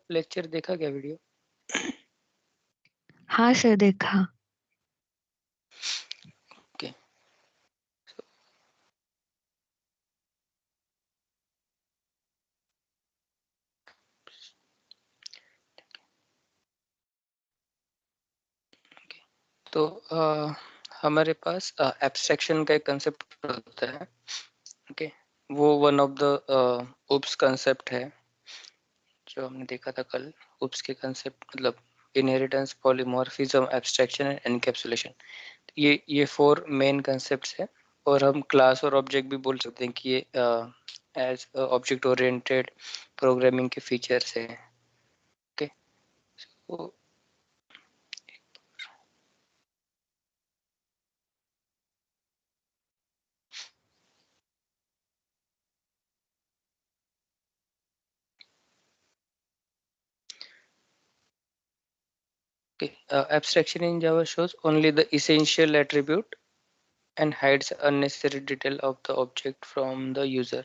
Lecture देखा क्या video? हाँ सर, देखा। ओके। तो हमारे पास एब्स्ट्रैक्शन का एक कंसेप्ट होता है। ओके, वो one of the OOPs concept है जो हमने देखा था कल। ओप्स के कंसेप्ट मतलब inheritance, polymorphism, abstraction and encapsulation. ये फोर मेन कंसेप्ट्स है। और हम क्लास और ऑब्जेक्ट भी बोल सकते हैं कि ये एज ऑब्जेक्ट ओरिएंटेड प्रोग्रामिंग के फीचर्स है। ओके, तो abstraction in Java shows only the essential attribute and hides unnecessary detail of the object from the user।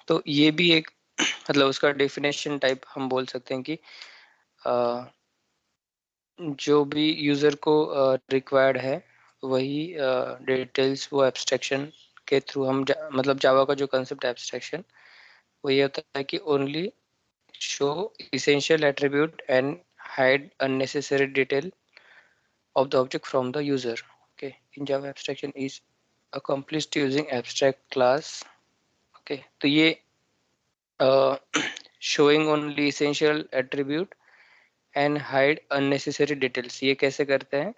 तो ये भी एक मतलब उसका डेफिनेशन टाइप हम बोल सकते हैं कि जो भी यूजर को रिक्वायर्ड है वही डिटेल्स वो एब्स्ट्रैक्शन के थ्रू हम मतलब जावा का जो कंसेप्ट है एब्स्ट्रैक्शन, वो ये होता है कि only show essential attribute and hide unnecessary detail of the object from the user। Okay, in Java abstraction is accomplished using abstract class। okay, तो ये showing only essential attribute and hide unnecessary details ये कैसे करते हैं?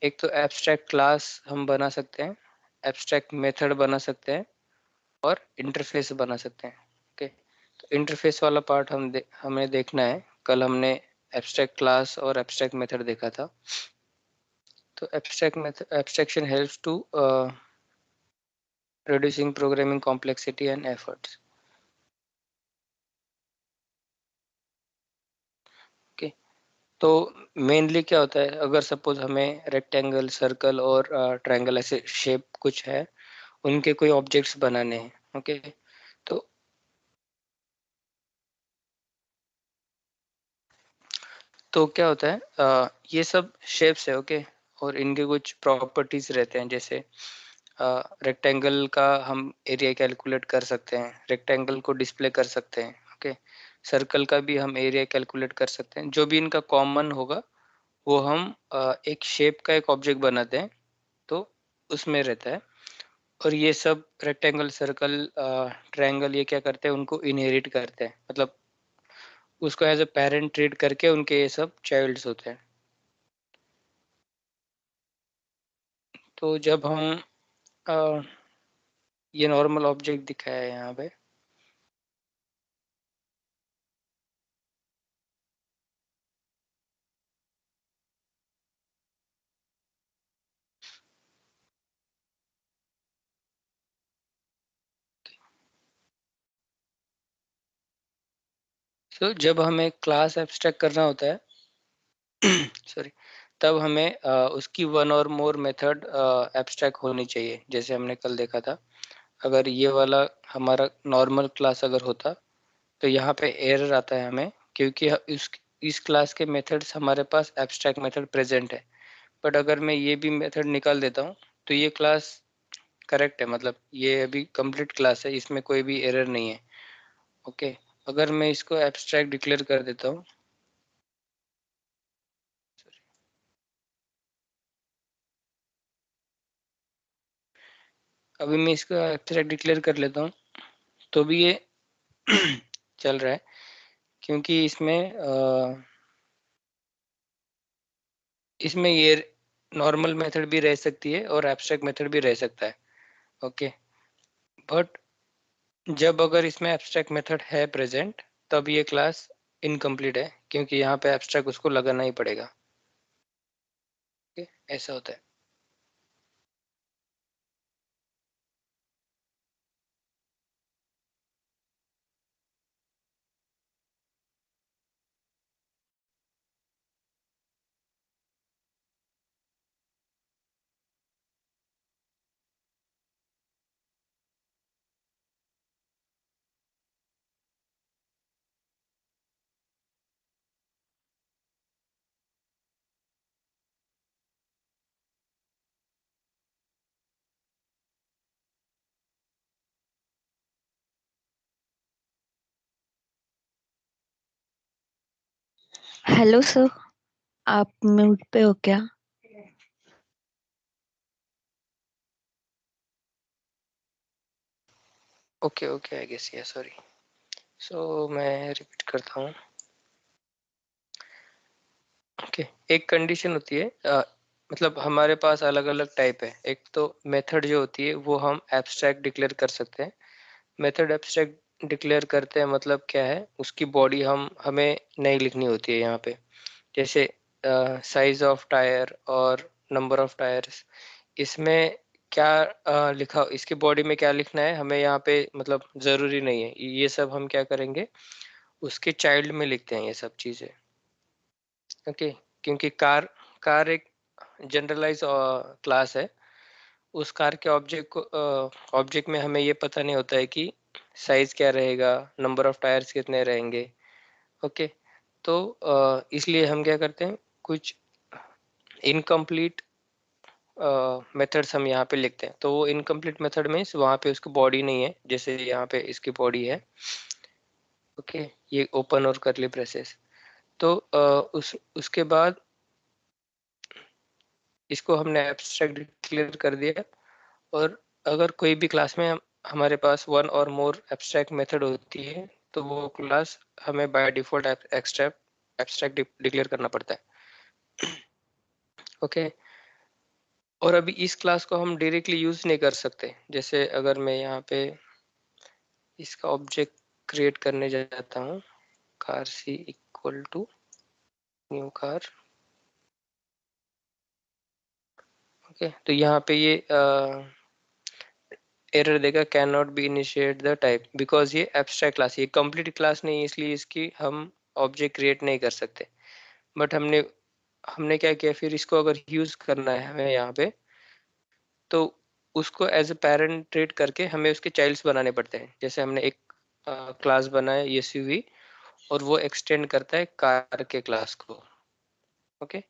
एक तो abstract class हम बना सकते हैं, abstract method बना सकते हैं और इंटरफेस बना सकते हैं। ओके, तो इंटरफेस वाला पार्ट हमें देखना है। कल हमने एब्स्ट्रैक्ट क्लास और एब्स्ट्रैक्ट मेथड देखा था। तो abstraction helps to reducing programming complexity and efforts। Okay, तो मेनली क्या होता है, अगर सपोज हमें रेक्टेंगल, सर्कल और ट्रायंगल ऐसे शेप कुछ है, उनके कोई ऑब्जेक्ट्स बनाने हैं। ओके, तो क्या होता है, ये सब शेप्स है। ओके, और इनके कुछ प्रॉपर्टीज रहते हैं। जैसे रेक्टेंगल का हम एरिया कैलकुलेट कर सकते हैं, रेक्टेंगल को डिस्प्ले कर सकते हैं। ओके, सर्कल का भी हम एरिया कैलकुलेट कर सकते हैं। जो भी इनका कॉमन होगा वो हम एक शेप का एक ऑब्जेक्ट बनाते हैं, तो उसमें रहता है। और ये सब रेक्टेंगल, सर्कल, ट्रायंगल ये क्या करते हैं, उनको इनहेरिट करते हैं, मतलब उसको एज अ पेरेंट ट्रीट करके उनके ये सब चाइल्ड्स होते हैं। तो जब हम ये नॉर्मल ऑब्जेक्ट दिखाया है यहाँ पे, तो जब हमें क्लास एब्स्ट्रैक्ट करना होता है सॉरी, तब हमें उसकी वन और मोर मेथड एब्स्ट्रैक्ट होनी चाहिए। जैसे हमने कल देखा था, अगर ये वाला हमारा नॉर्मल क्लास अगर होता तो यहाँ पे एरर आता है हमें, क्योंकि इस क्लास के मेथड्स हमारे पास एब्स्ट्रैक्ट मेथड प्रेजेंट है। बट अगर मैं ये भी मेथड निकाल देता हूँ तो ये क्लास करेक्ट है, मतलब ये अभी कंप्लीट क्लास है, इसमें कोई भी एरर नहीं है। ओके, अगर मैं इसको एब्स्ट्रैक्ट डिक्लेयर कर देता हूँ, अभी मैं इसको एब्स्ट्रैक्ट डिक्लेयर कर लेता हूँ तो भी ये चल रहा है, क्योंकि इसमें ये नॉर्मल मेथड भी रह सकती है और एब्स्ट्रैक्ट मेथड भी रह सकता है। ओके, बट जब अगर इसमें एब्स्ट्रैक्ट मेथड है प्रेजेंट, तब ये क्लास इनकम्प्लीट है, क्योंकि यहाँ पे एब्स्ट्रैक्ट उसको लगाना ही पड़ेगा। ओके, ऐसा होता है। हेलो सर, आप म्यूट पे हो क्या? ओके ओके, आई गेस, या सॉरी। सो मैं रिपीट करता हूँ। ओके, एक कंडीशन होती है, मतलब हमारे पास अलग अलग टाइप है। एक तो मेथड जो होती है वो हम एब्स्ट्रैक्ट डिक्लेयर कर सकते हैं। मेथड एब्स्ट्रैक्ट डिक्लेयर करते हैं मतलब क्या है, उसकी बॉडी हमें नहीं लिखनी होती है यहाँ पे। जैसे साइज ऑफ टायर और नंबर ऑफ टायर्स, इसमें क्या लिखा, इसकी बॉडी में क्या लिखना है हमें यहाँ पे मतलब जरूरी नहीं है। ये सब हम क्या करेंगे, उसके चाइल्ड में लिखते हैं ये सब चीजें। ओके, क्योंकि कार कार एक जनरलाइज क्लास है। उस कार के ऑब्जेक्ट को ऑब्जेक्ट में हमें ये पता नहीं होता है कि साइज क्या रहेगा, नंबर ऑफ टायर्स कितने रहेंगे। ओके, तो इसलिए हम क्या करते हैं, कुछ इनकम्प्लीट मेथड्स हम यहाँ पे लिखते हैं। तो वो इनकम्प्लीट मेथड में वहाँ पे उसकी बॉडी नहीं है, जैसे यहाँ पे इसकी बॉडी है। ओके, ये ओपन और करली ब्रेसेस। तो उसके बाद इसको हमने एब्स्ट्रैक्ट डिक्लेयर कर दिया। और अगर कोई भी क्लास में हमारे पास वन और मोर एब्स्ट्रैक्ट मेथड होती है, तो वो क्लास हमें by default abstract abstract declare करना पड़ता है। ओके, और अभी इस क्लास को हम डायरेक्टली यूज नहीं कर सकते। जैसे अगर मैं यहाँ पे इसका ऑब्जेक्ट क्रिएट करने जाता हूँ, car c equal to new car. Okay, तो यहाँ पे ये एरर देगा, can not be initiate the type, because ये एब्स्ट्रैक्ट क्लास, ये कंप्लीट क्लास नहीं है, इसलिए इसकी हम ऑब्जेक्ट क्रिएट नहीं कर सकते। बट हमने हमने क्या किया, फिर इसको अगर यूज करना है हमें यहाँ पे, तो उसको एज ए पेरेंट ट्रीट करके हमें उसके चाइल्ड्स बनाने पड़ते हैं। जैसे हमने एक क्लास बनाया एसयूवी, और वो एक्सटेंड करता है कार के क्लास को। ओके,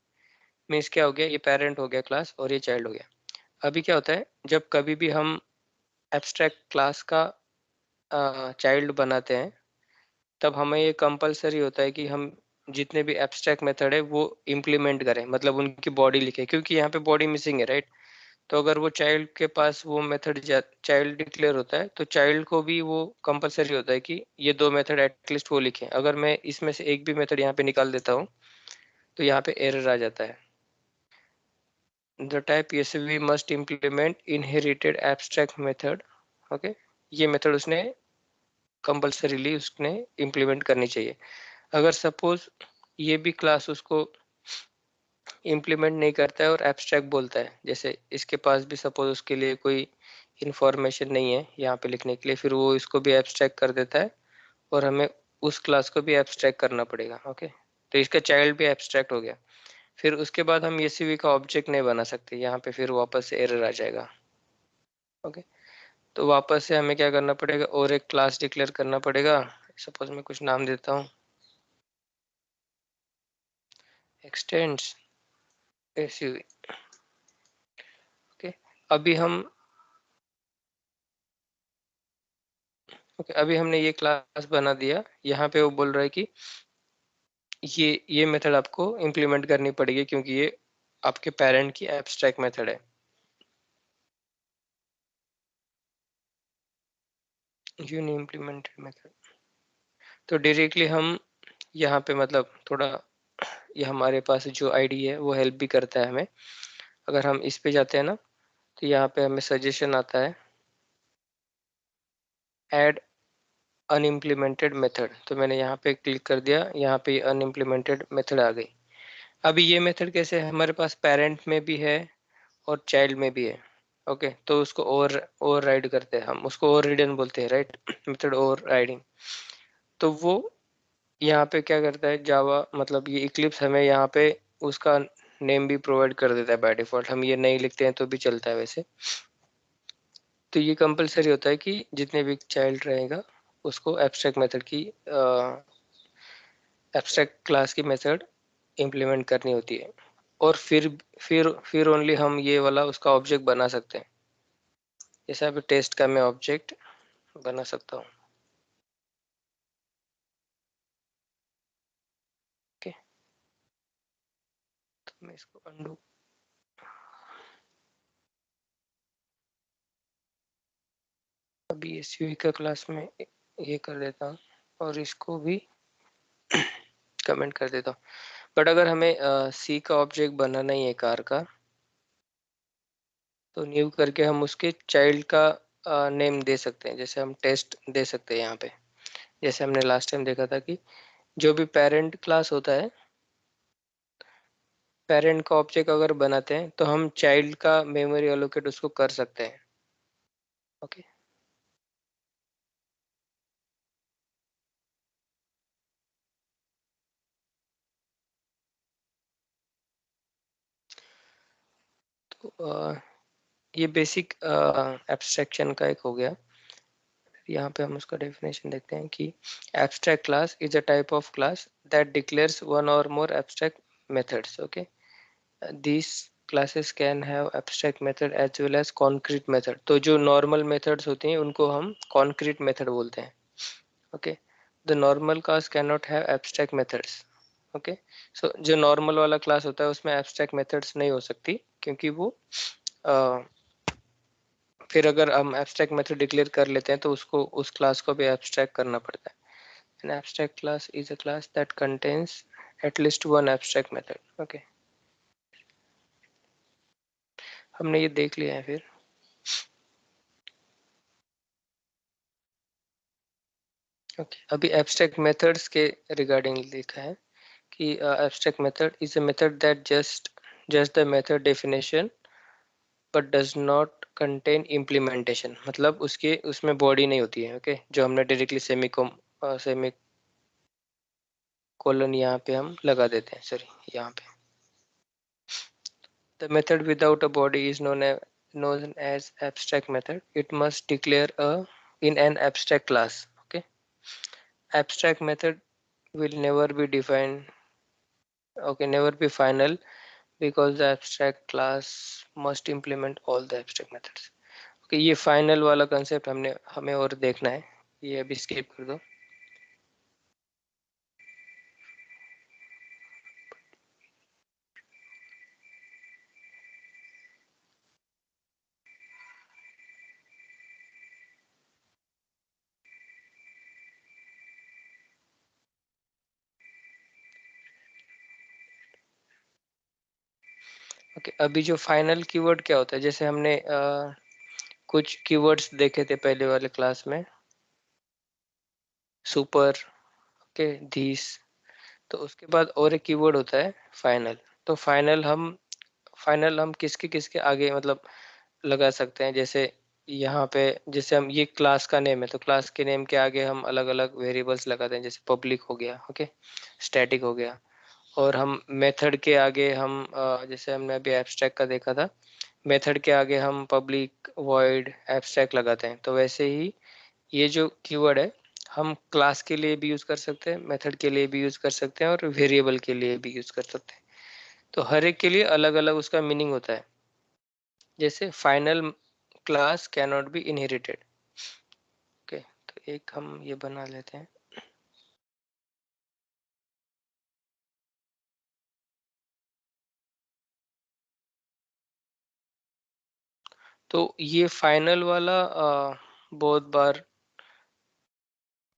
मीन्स क्या हो गया, ये पेरेंट हो गया क्लास और ये चाइल्ड हो गया। अभी क्या होता है, जब कभी भी हम एब्स्ट्रैक्ट क्लास का चाइल्ड बनाते हैं, तब हमें ये कंपलसरी होता है कि हम जितने भी एब्स्ट्रैक्ट मेथड है वो इम्प्लीमेंट करें, मतलब उनकी बॉडी लिखे, क्योंकि यहाँ पे बॉडी मिसिंग है, राइट। तो अगर वो चाइल्ड के पास वो मेथड चाइल्ड डिक्लेयर होता है, तो चाइल्ड को भी वो कंपलसरी होता है कि ये दो मेथड एटलीस्ट वो लिखें। अगर मैं इसमें से एक भी मेथड यहाँ पे निकाल देता हूँ, तो यहाँ पे एरर आ जाता है। The type CSV must implement inherited abstract method. Okay, ये मेथड उसने कंपल्सरीली उसने इम्प्लीमेंट करनी चाहिए। अगर सपोज ये भी क्लास उसको इम्प्लीमेंट नहीं करता है और एब्स्ट्रैक्ट बोलता है, जैसे इसके पास भी सपोज उसके लिए कोई इंफॉर्मेशन नहीं है यहाँ पे लिखने के लिए, फिर वो इसको भी एब्स्ट्रैक्ट कर देता है, और हमें उस क्लास को भी एब्स्ट्रैक्ट करना पड़ेगा। ओके, तो इसका चाइल्ड भी एब्स्ट्रैक्ट हो गया। फिर उसके बाद हम एसयूवी का ऑब्जेक्ट नहीं बना सकते, यहाँ पे फिर वापस से एरर आ जाएगा। ओके, तो वापस से हमें क्या करना पड़ेगा, और एक क्लास डिक्लेयर करना पड़ेगा। सपोज मैं कुछ नाम देता हूँ, एक्सटेंड्स एसयूवी। ओके, अभी हम ओके, अभी हमने ये क्लास बना दिया। यहाँ पे वो बोल रहा है कि ये मेथड आपको इम्प्लीमेंट करनी पड़ेगी, क्योंकि ये आपके पेरेंट की एब्स्ट्रैक्ट मेथड है। यूनी इम्प्लीमेंटेड मेथड, तो डायरेक्टली हम यहाँ पे मतलब थोड़ा, ये हमारे पास जो आईडी है वो हेल्प भी करता है हमें। अगर हम इस पे जाते हैं ना, तो यहाँ पे हमें सजेशन आता है, ऐड अनइम्प्लीमेंटेड मेथड। तो मैंने यहाँ पे क्लिक कर दिया, यहाँ पे अनइम्प्लीमेंटेड मेथड आ गई। अभी ये मेथड कैसे है, हमारे पास पेरेंट में भी है और चाइल्ड में भी है। ओके, तो उसको ओवर राइड करते हैं, हम उसको ओवर रिडन बोलते हैं, राइट। Method over riding. तो वो यहाँ पे क्या करता है, जावा मतलब ये इक्लिप्स हमें यहाँ पे उसका नेम भी प्रोवाइड कर देता है बाय डिफॉल्ट। हम ये नहीं लिखते हैं तो भी चलता है वैसे। तो ये कंपलसरी होता है कि जितने भी चाइल्ड रहेगा उसको एब्स्ट्रैक्ट मेथड की एब्स्ट्रैक्ट क्लास की मेथड इम्प्लीमेंट करनी होती है। और फिर ओनली हम ये वाला उसका ऑब्जेक्ट बना सकते हैं। जैसे अभी टेस्ट का मैं ऑब्जेक्ट बना सकता हूँ। ओके, मैं इसको अंडू, अभी एसयूवी का क्लास में ये कर देता हूँ और इसको भी कमेंट कर देता हूँ। बट अगर हमें सी का ऑब्जेक्ट बनाना ही है कार का, तो न्यू करके हम उसके चाइल्ड का नेम दे सकते हैं। जैसे हम टेस्ट दे सकते हैं यहाँ पे, जैसे हमने लास्ट टाइम देखा था कि जो भी पेरेंट क्लास होता है, पेरेंट का ऑब्जेक्ट अगर बनाते हैं तो हम चाइल्ड का मेमोरी एलोकेट उसको कर सकते हैं। ओके, तो ये बेसिक एब्स्ट्रैक्शन का एक हो गया। यहाँ पे हम उसका डेफिनेशन देखते हैं कि abstract class is a type of class that declares one और more abstract methods. Okay, these classes can have abstract method as well as concrete method। तो जो नॉर्मल मेथड्स होती हैं उनको हम concrete method बोलते हैं। Okay, the normal class can not have abstract methods. Okay, so जो नॉर्मल वाला क्लास होता है उसमें एब्स्ट्रैक्ट मेथड्स नहीं हो सकती, क्योंकि वो फिर अगर हम एब्स्ट्रैक्ट मेथड डिक्लेयर कर लेते हैं तो उसको, उस क्लास को भी एब्स्ट्रैक्ट करना पड़ता है। An abstract class is a class that contains at least one abstract method। Okay, हमने ये देख लिया है। फिर ओके, अभी एब्स्ट्रैक्ट मेथड्स के रिगार्डिंग लिखा है कि abstract method is a method that just the method definition but does not contain implementation. मतलब उसके उसमें बॉडी नहीं होती है। ओके, जो हमने डायरेक्टली सेमी कोलन यहाँ पे हम लगा देते हैं, सॉरी यहाँ पे। The method without a body is known as abstract method। It must declare a in an abstract class। Okay, abstract method will never be defined, okay, never be final, because the abstract class must implement all the abstract methods। Okay, ये final वाला concept हमने हमें और देखना है, ये अभी skip कर दो। ओके, अभी जो फाइनल कीवर्ड क्या होता है, जैसे हमने कुछ कीवर्ड्स देखे थे पहले वाले क्लास में, सुपर, ओके, धीस, तो उसके बाद और एक कीवर्ड होता है फाइनल। तो फाइनल हम किसके किसके आगे मतलब लगा सकते हैं। जैसे यहाँ पे, जैसे हम, ये क्लास का नेम है तो क्लास के नेम के आगे हम अलग अलग वेरिएबल्स लगाते हैं, जैसे पब्लिक हो गया, ओके, स्टैटिक हो गया। और हम मेथड के आगे हम जैसे हमने अभी एब्स्ट्रैक्ट का देखा था, मेथड के आगे हम पब्लिक वॉइड एब्स्ट्रैक्ट लगाते हैं। तो वैसे ही ये जो कीवर्ड है हम क्लास के लिए भी यूज कर सकते हैं, मेथड के लिए भी यूज कर सकते हैं, और वेरिएबल के लिए भी यूज कर सकते हैं। तो हर एक के लिए अलग अलग उसका मीनिंग होता है। जैसे final class can not B inherited. Okay, तो एक हम ये बना लेते हैं। तो ये फाइनल वाला बहुत बार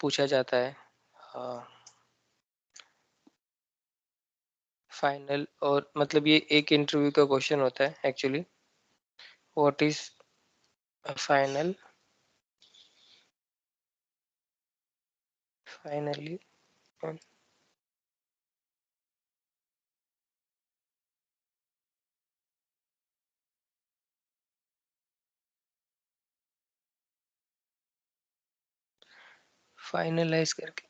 पूछा जाता है। फाइनल, और मतलब ये एक इंटरव्यू का क्वेश्चन होता है actually. What is final, finally, finalize करके।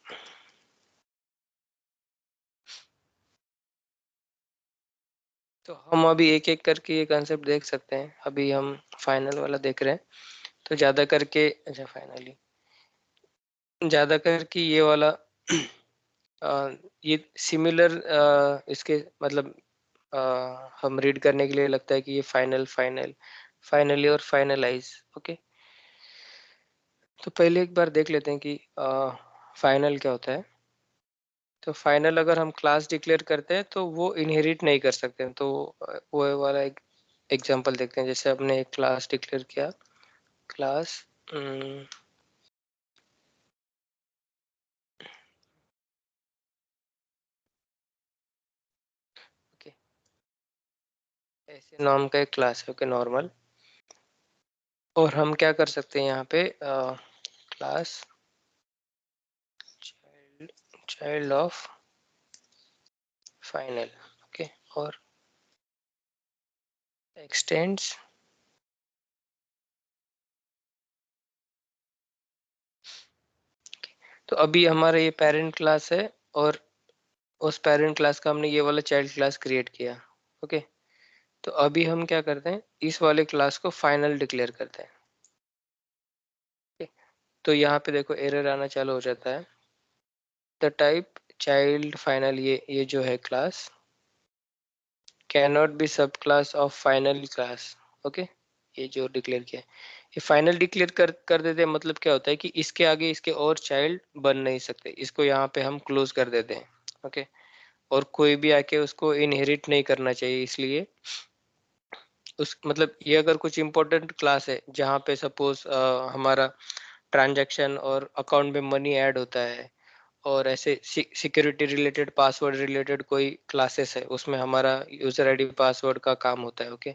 तो हम अभी एक एक करके ये कंसेप्ट देख सकते हैं। अभी हम फाइनल वाला देख रहे हैं, तो ज्यादा करके, अच्छा फाइनली, ज्यादा करके ये वाला ये सिमिलर इसके मतलब हम रीड करने के लिए लगता है कि ये फाइनल, फाइनली और फाइनलाइज। ओके, तो पहले एक बार देख लेते हैं कि फाइनल क्या होता है। तो फाइनल अगर हम क्लास डिक्लेयर करते हैं तो वो इनहेरिट नहीं कर सकते हैं। तो वो वाला एक एग्जांपल देखते हैं। जैसे हमने एक क्लास डिक्लेयर किया, क्लास ओके, ऐसे नाम का एक क्लास है, ओके, नॉर्मल। और हम क्या कर सकते हैं यहाँ पे, class child child of final, okay, और एक्सटेंड्स तो अभी हमारा ये पेरेंट क्लास है और उस पेरेंट क्लास का हमने ये वाला चाइल्ड क्लास क्रिएट किया, ओके। तो अभी हम क्या करते हैं, इस वाले क्लास को फाइनल डिक्लेयर करते हैं, okay? तो यहाँ पे देखो एरर आना चालू हो जाता है। द टाइप चाइल्ड फाइनल, ये जो है क्लास कैन नॉट बी सब class of final class, okay. ये जो डिक्लेयर किया है, ये फाइनल डिक्लेयर कर देते हैं। मतलब क्या होता है कि इसके आगे इसके और चाइल्ड बन नहीं सकते। इसको यहाँ पे हम क्लोज कर देते हैं, ओके। और कोई भी आके उसको इनहेरिट नहीं करना चाहिए। इसलिए उस मतलब ये अगर कुछ इंपॉर्टेंट क्लास है जहाँ पे सपोज हमारा ट्रांजैक्शन और अकाउंट में मनी ऐड होता है, और ऐसे सिक्योरिटी रिलेटेड, पासवर्ड रिलेटेड कोई क्लासेस है, उसमें हमारा यूजर आईडी पासवर्ड का काम होता है, ओके।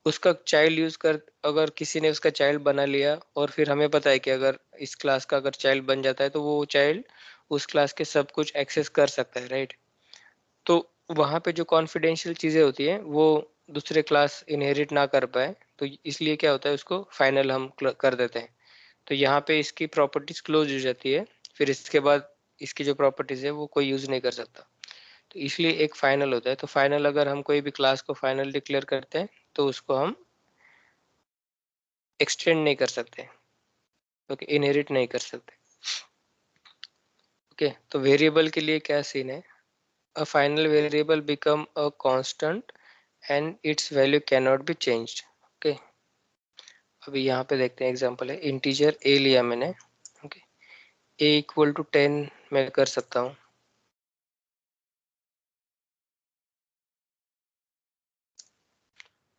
उसका चाइल्ड यूज कर, अगर किसी ने उसका चाइल्ड बना लिया और फिर हमें पता है कि अगर इस क्लास का अगर चाइल्ड बन जाता है तो वो चाइल्ड उस क्लास के सब कुछ एक्सेस कर सकता है, राइट। तो वहाँ पे जो कॉन्फिडेंशियल चीज़ें होती हैं वो दूसरे क्लास इनहेरिट ना कर पाए, तो इसलिए क्या होता है, उसको फाइनल हम कर देते हैं। तो यहाँ पे इसकी प्रॉपर्टीज क्लोज हो जाती है। फिर इसके बाद इसकी जो प्रॉपर्टीज है वो कोई यूज नहीं कर सकता। तो इसलिए एक फाइनल होता है। तो फाइनल अगर हम कोई भी क्लास को फाइनल डिक्लेयर करते हैं तो उसको हम एक्सटेंड नहीं कर सकते, ओके, इनहेरिट नहीं कर सकते, ओके। तो वेरिएबल के लिए क्या सीन है, a final variable become a constant and it's value can not be changed, okay. अभी यहाँ पे देखते हैं एग्जांपल है, इंटीजर ए लिया मैंने, ओके, ए इक्वल टू 10 मैं कर सकता हूँ।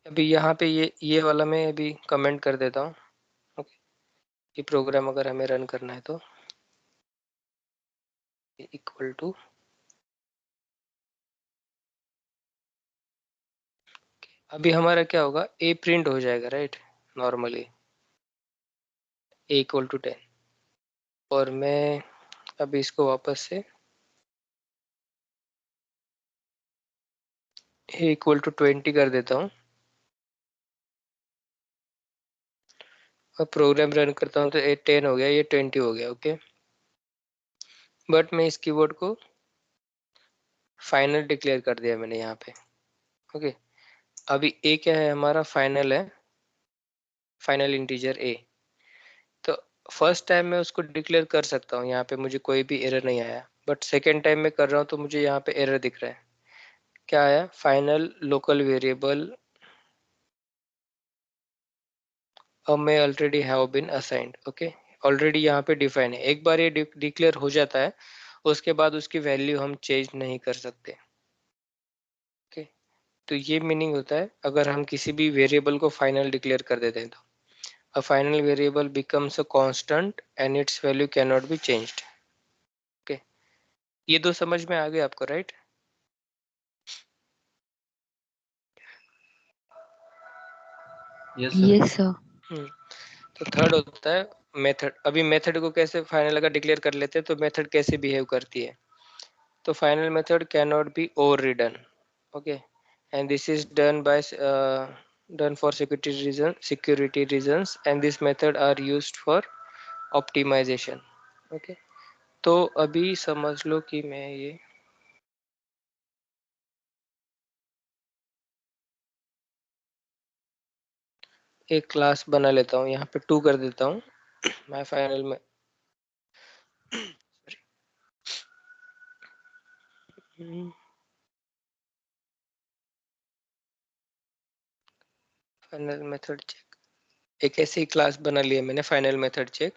अभी यहाँ पे ये वाला मैं अभी कमेंट कर देता हूँ, ओके। ये प्रोग्राम अगर हमें रन करना है तो इक्वल टू, अभी हमारा क्या होगा, ए प्रिंट हो जाएगा, right, normally A equal to 10। और मैं अभी इसको वापस से ए इक्वल टू 20 कर देता हूँ और प्रोग्राम रन करता हूँ तो ए 10 हो गया, ये 20 हो गया, ओके। बट मैं इस कीवर्ड को फाइनल डिक्लेयर कर दिया मैंने यहाँ पे, ओके। अभी ए क्या है, हमारा फाइनल है, फाइनल इंटीजर ए। तो फर्स्ट टाइम मैं उसको डिक्लेयर कर सकता हूँ, यहाँ पे मुझे कोई भी एरर नहीं आया। बट सेकेंड टाइम में कर रहा हूँ तो मुझे यहाँ पे एरर दिख रहा है। क्या आया, final local variable may already have been assigned, okay. Already यहाँ पे डिफाइन है। एक बार ये डिक्लेयर हो जाता है उसके बाद उसकी वैल्यू हम चेंज नहीं कर सकते, ओके। तो ये मीनिंग होता है अगर हम किसी भी वेरिएबल को फाइनल डिक्लेयर कर देते हैं तो a final variable becomes a constant and its value cannot be changed, okay. ये दो समझ में आ गए आपको, right? Yes sir. Yes, sir. तो थर्ड होता है मेथड। अभी मेथड को कैसे फाइनल अगर डिक्लेयर कर लेते हैं तो मेथड कैसे बिहेव करती है, तो final method can not B over ridden, okay. And this is done by done for security reasons and this method are used for optimization, okay. तो अभी समझ लो कि मैं ये एक क्लास बना लेता हूँ, यहाँ पे 2 कर देता हूँ। मैं फाइनल में फाइनल मेथड चेक, एक ऐसी क्लास बना लिया मैंने, फाइनल मेथड चेक,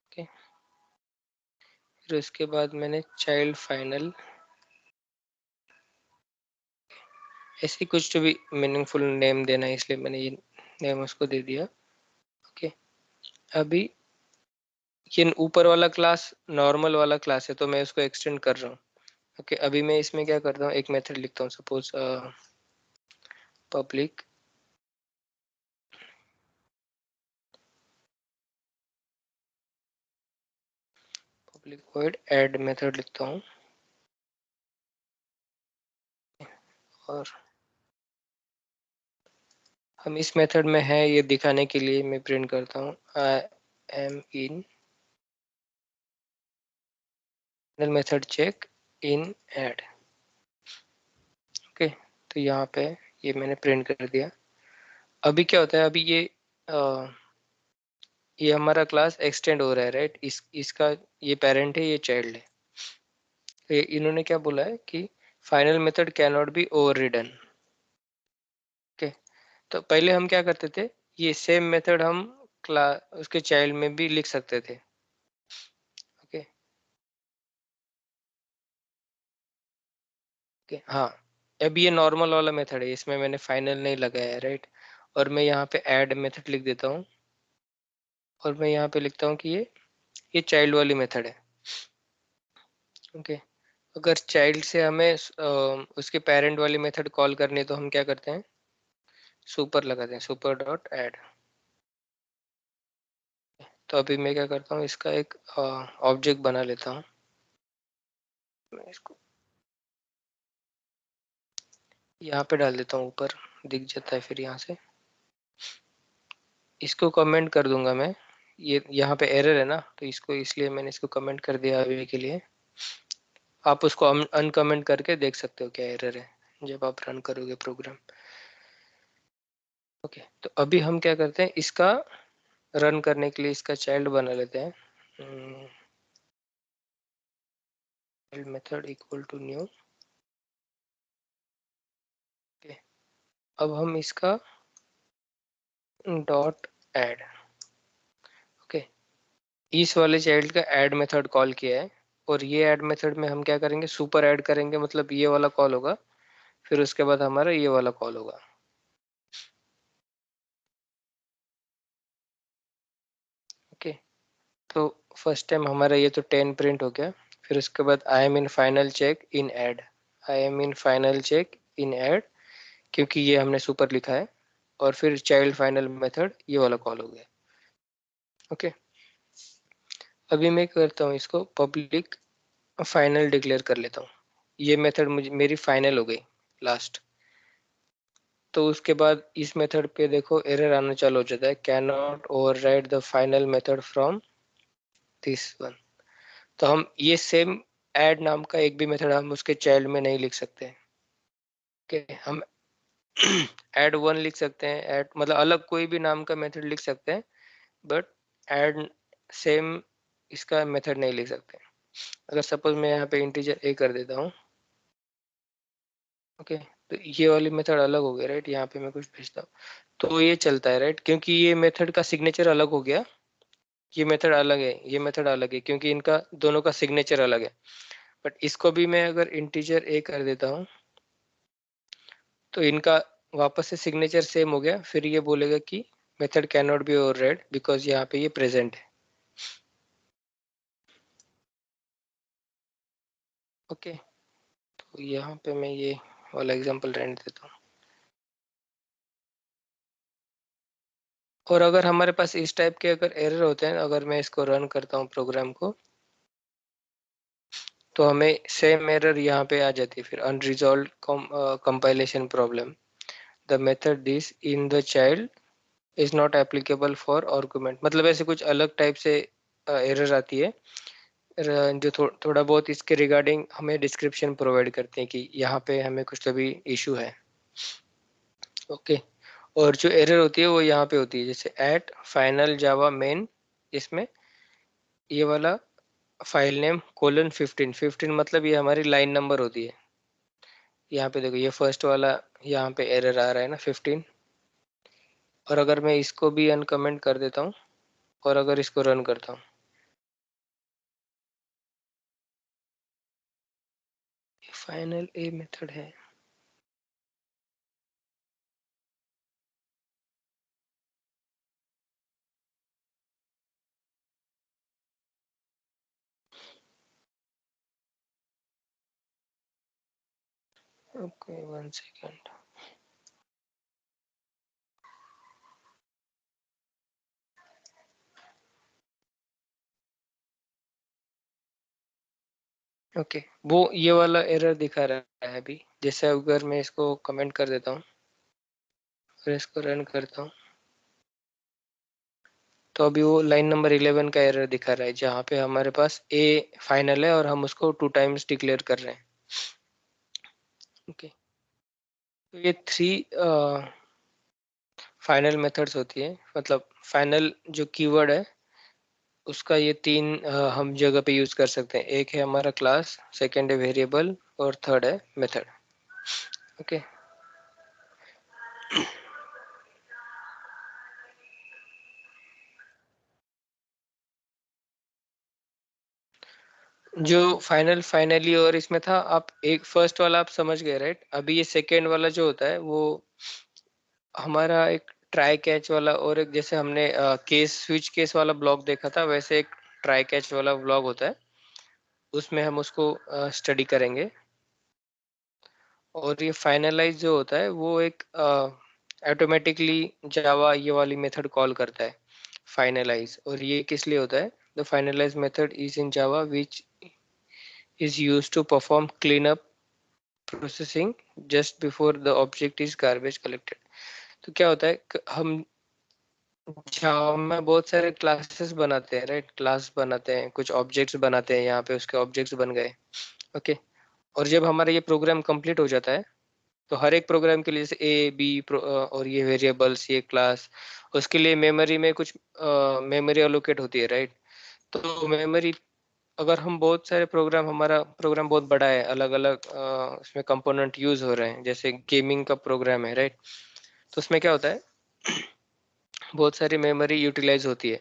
ओके। फिर उसके बाद मैंने चाइल्ड फाइनल, ऐसे कुछ तो भी मीनिंगफुल नेम देना है इसलिए मैंने ये नेम उसको दे दिया। ओके, अभी ये ऊपर वाला क्लास नॉर्मल वाला क्लास है तो मैं इसको एक्सटेंड कर रहा हूँ। ओके, अभी मैं इसमें क्या करता हूँ, एक मेथड लिखता हूँ, suppose public void add method लिखता हूँ, और हम इस मेथड में है ये दिखाने के लिए मैं प्रिंट करता हूँ I am in method check in add. Okay, तो यहाँ पे ये मैंने प्रिंट कर दिया। अभी क्या होता है, अभी ये हमारा क्लास एक्सटेंड हो रहा है, राइट? इसका ये पेरेंट है, ये चाइल्ड है। तो इन्होंने क्या बोला है कि final method can not B over ridden. Okay, तो पहले हम क्या करते थे, ये सेम मेथड हम क्लास उसके चाइल्ड में भी लिख सकते थे। ओके ओके, हाँ, अब ये नॉर्मल वाला मेथड है, इसमें मैंने फाइनल नहीं लगाया है, राइट? और मैं यहाँ पे ऐड मेथड लिख देता हूँ, और मैं यहाँ पे लिखता हूँ कि ये चाइल्ड वाली मेथड है। ओके, अगर चाइल्ड से हमें उसके पेरेंट वाली मेथड कॉल करनी है तो हम क्या करते हैं, सुपर लगाते हैं, सुपर डॉट ऐड। तो अभी मैं क्या करता हूँ, इसका एक ऑब्जेक्ट बना लेता हूँ। मैं इसको यहाँ पे डाल देता हूँ, ऊपर दिख जाता है फिर यहाँ से। इसको कमेंट कर दूंगा मैं, ये यहाँ पे एरर है ना, तो इसको इसलिए मैंने इसको कमेंट कर दिया अभी के लिए। आप उसको अनकमेंट करके देख सकते हो क्या एरर है जब आप रन करोगे प्रोग्राम। ओके, तो अभी हम क्या करते हैं, इसका रन करने के लिए इसका चाइल्ड बना लेते हैं, child method equal to new. Okay, अब हम इसका डॉट ऐड। ओके, इस वाले चाइल्ड का ऐड मेथड कॉल किया है, और ये ऐड मेथड में हम क्या करेंगे, सुपर ऐड करेंगे, मतलब ये वाला कॉल होगा, फिर उसके बाद हमारा ये वाला कॉल होगा। ओके, तो फर्स्ट टाइम हमारा ये तो 10 प्रिंट हो गया, फिर उसके बाद I am in final check in add, I am in final check in add, क्योंकि ये हमने सुपर लिखा है, और फिर चाइल्ड फाइनल मेथड ये वाला कॉल हो गया। ओके, अभी मैं करता हूँ इसको पब्लिक फाइनल डिक्लेयर कर लेता हूँ, ये मेथड मुझे मेरी फाइनल हो गई लास्ट। तो उसके बाद इस मेथड पे देखो एरर आना चालू हो जाता है, can not override the final method from this one. तो हम ये सेम ऐड नाम का एक भी मेथड हम उसके चाइल्ड में नहीं लिख सकते। ओके, हम ऐड वन लिख सकते हैं, ऐड मतलब अलग कोई भी नाम का मेथड लिख सकते हैं, बट ऐड सेम इसका मेथड नहीं लिख सकते। अगर सपोज मैं यहाँ पे इंटीजर ए कर देता हूँ, ओके, तो ये वाली मेथड अलग हो गया, राइट? यहाँ पे मैं कुछ भेजता हूँ तो ये चलता है, राइट? क्योंकि ये मेथड का सिग्नेचर अलग हो गया, ये मेथड अलग है, ये मेथड अलग है, क्योंकि इनका दोनों का सिग्नेचर अलग है। बट इसको भी मैं अगर इंटीजर ए कर देता हूँ तो इनका वापस से सिग्नेचर सेम हो गया, फिर ये बोलेगा कि method can not B override because यहाँ पे ये प्रेजेंट है। ओके, तो यहाँ पे मैं ये वाला एग्जांपल रहने देता हूँ। और अगर हमारे पास इस टाइप के अगर एरर होते हैं, अगर मैं इसको रन करता हूँ प्रोग्राम को, तो हमें सेम एरर यहाँ पे आ जाती है, फिर unresolved compilation problem, the method this in the child is not applicable for argument, मतलब ऐसे कुछ अलग टाइप से एरर आती है, जो थोड़ा बहुत इसके रिगार्डिंग हमें डिस्क्रिप्शन प्रोवाइड करते हैं कि यहाँ पे हमें कुछ तो भी इशू है। ओके, और जो एरर होती है वो यहाँ पे होती है, जैसे एट फाइनल जावा मेन, इसमें ये वाला फाइल नेम कोलन 15 मतलब ये हमारी लाइन नंबर होती है। यहाँ पे देखो ये फर्स्ट वाला यहाँ पे एरर आ रहा है ना 15, और अगर मैं इसको भी अनकमेंट कर देता हूँ और अगर इसको रन करता हूँ, फाइनल ए मेथड है। Okay 1 second. ओके वो ये वाला एरर दिखा रहा है अभी। जैसे अगर मैं इसको कमेंट कर देता हूँ और इसको रन करता हूँ तो अभी वो लाइन नंबर 11 का एरर दिखा रहा है, जहाँ पे हमारे पास ए फाइनल है और हम उसको 2 टाइम्स डिक्लेयर कर रहे हैं। ओके तो ये 3 फाइनल मेथड्स होती है, मतलब फाइनल जो कीवर्ड है उसका ये 3 हम जगह पे यूज कर सकते हैं। एक है हमारा क्लास, सेकंड है वेरिएबल और थर्ड है मेथड। ओके जो फाइनल फाइनली और इसमें था, आप एक फर्स्ट वाला आप समझ गए राइट। अभी ये सेकेंड वाला जो होता है वो हमारा एक ट्राई कैच वाला, और एक जैसे हमने केस स्विच केस वाला ब्लॉक देखा था, वैसे एक ट्राई कैच वाला ब्लॉक होता है, उसमें हम उसको स्टडी करेंगे। और ये फाइनलाइज जो होता है वो एक ऑटोमेटिकली जावा ये वाली मेथड कॉल करता है, फाइनलाइज। और ये किस लिए होता है? The finalize method is in Java which is used to perform clean up processing just before the object is garbage collected. तो क्या होता है, हम जावा में बहुत सारे क्लासेस बनाते हैं राइट, क्लास बनाते हैं, कुछ ऑब्जेक्ट्स बनाते हैं, यहाँ पे उसके ऑब्जेक्ट्स बन गए। ओके और जब हमारा ये प्रोग्राम कंप्लीट हो जाता है तो हर एक प्रोग्राम के लिए जैसे ए बी और ये वेरिएबल्स, ये क्लास, उसके लिए मेमोरी में कुछ मेमोरी एलोकेट होती है राइट। तो मेमोरी, अगर हम बहुत सारे प्रोग्राम, हमारा प्रोग्राम बहुत बड़ा है, अलग अलग उसमें कंपोनेंट यूज हो रहे हैं, जैसे गेमिंग का प्रोग्राम है राइट, तो उसमें क्या होता है बहुत सारी मेमोरी यूटिलाइज होती है।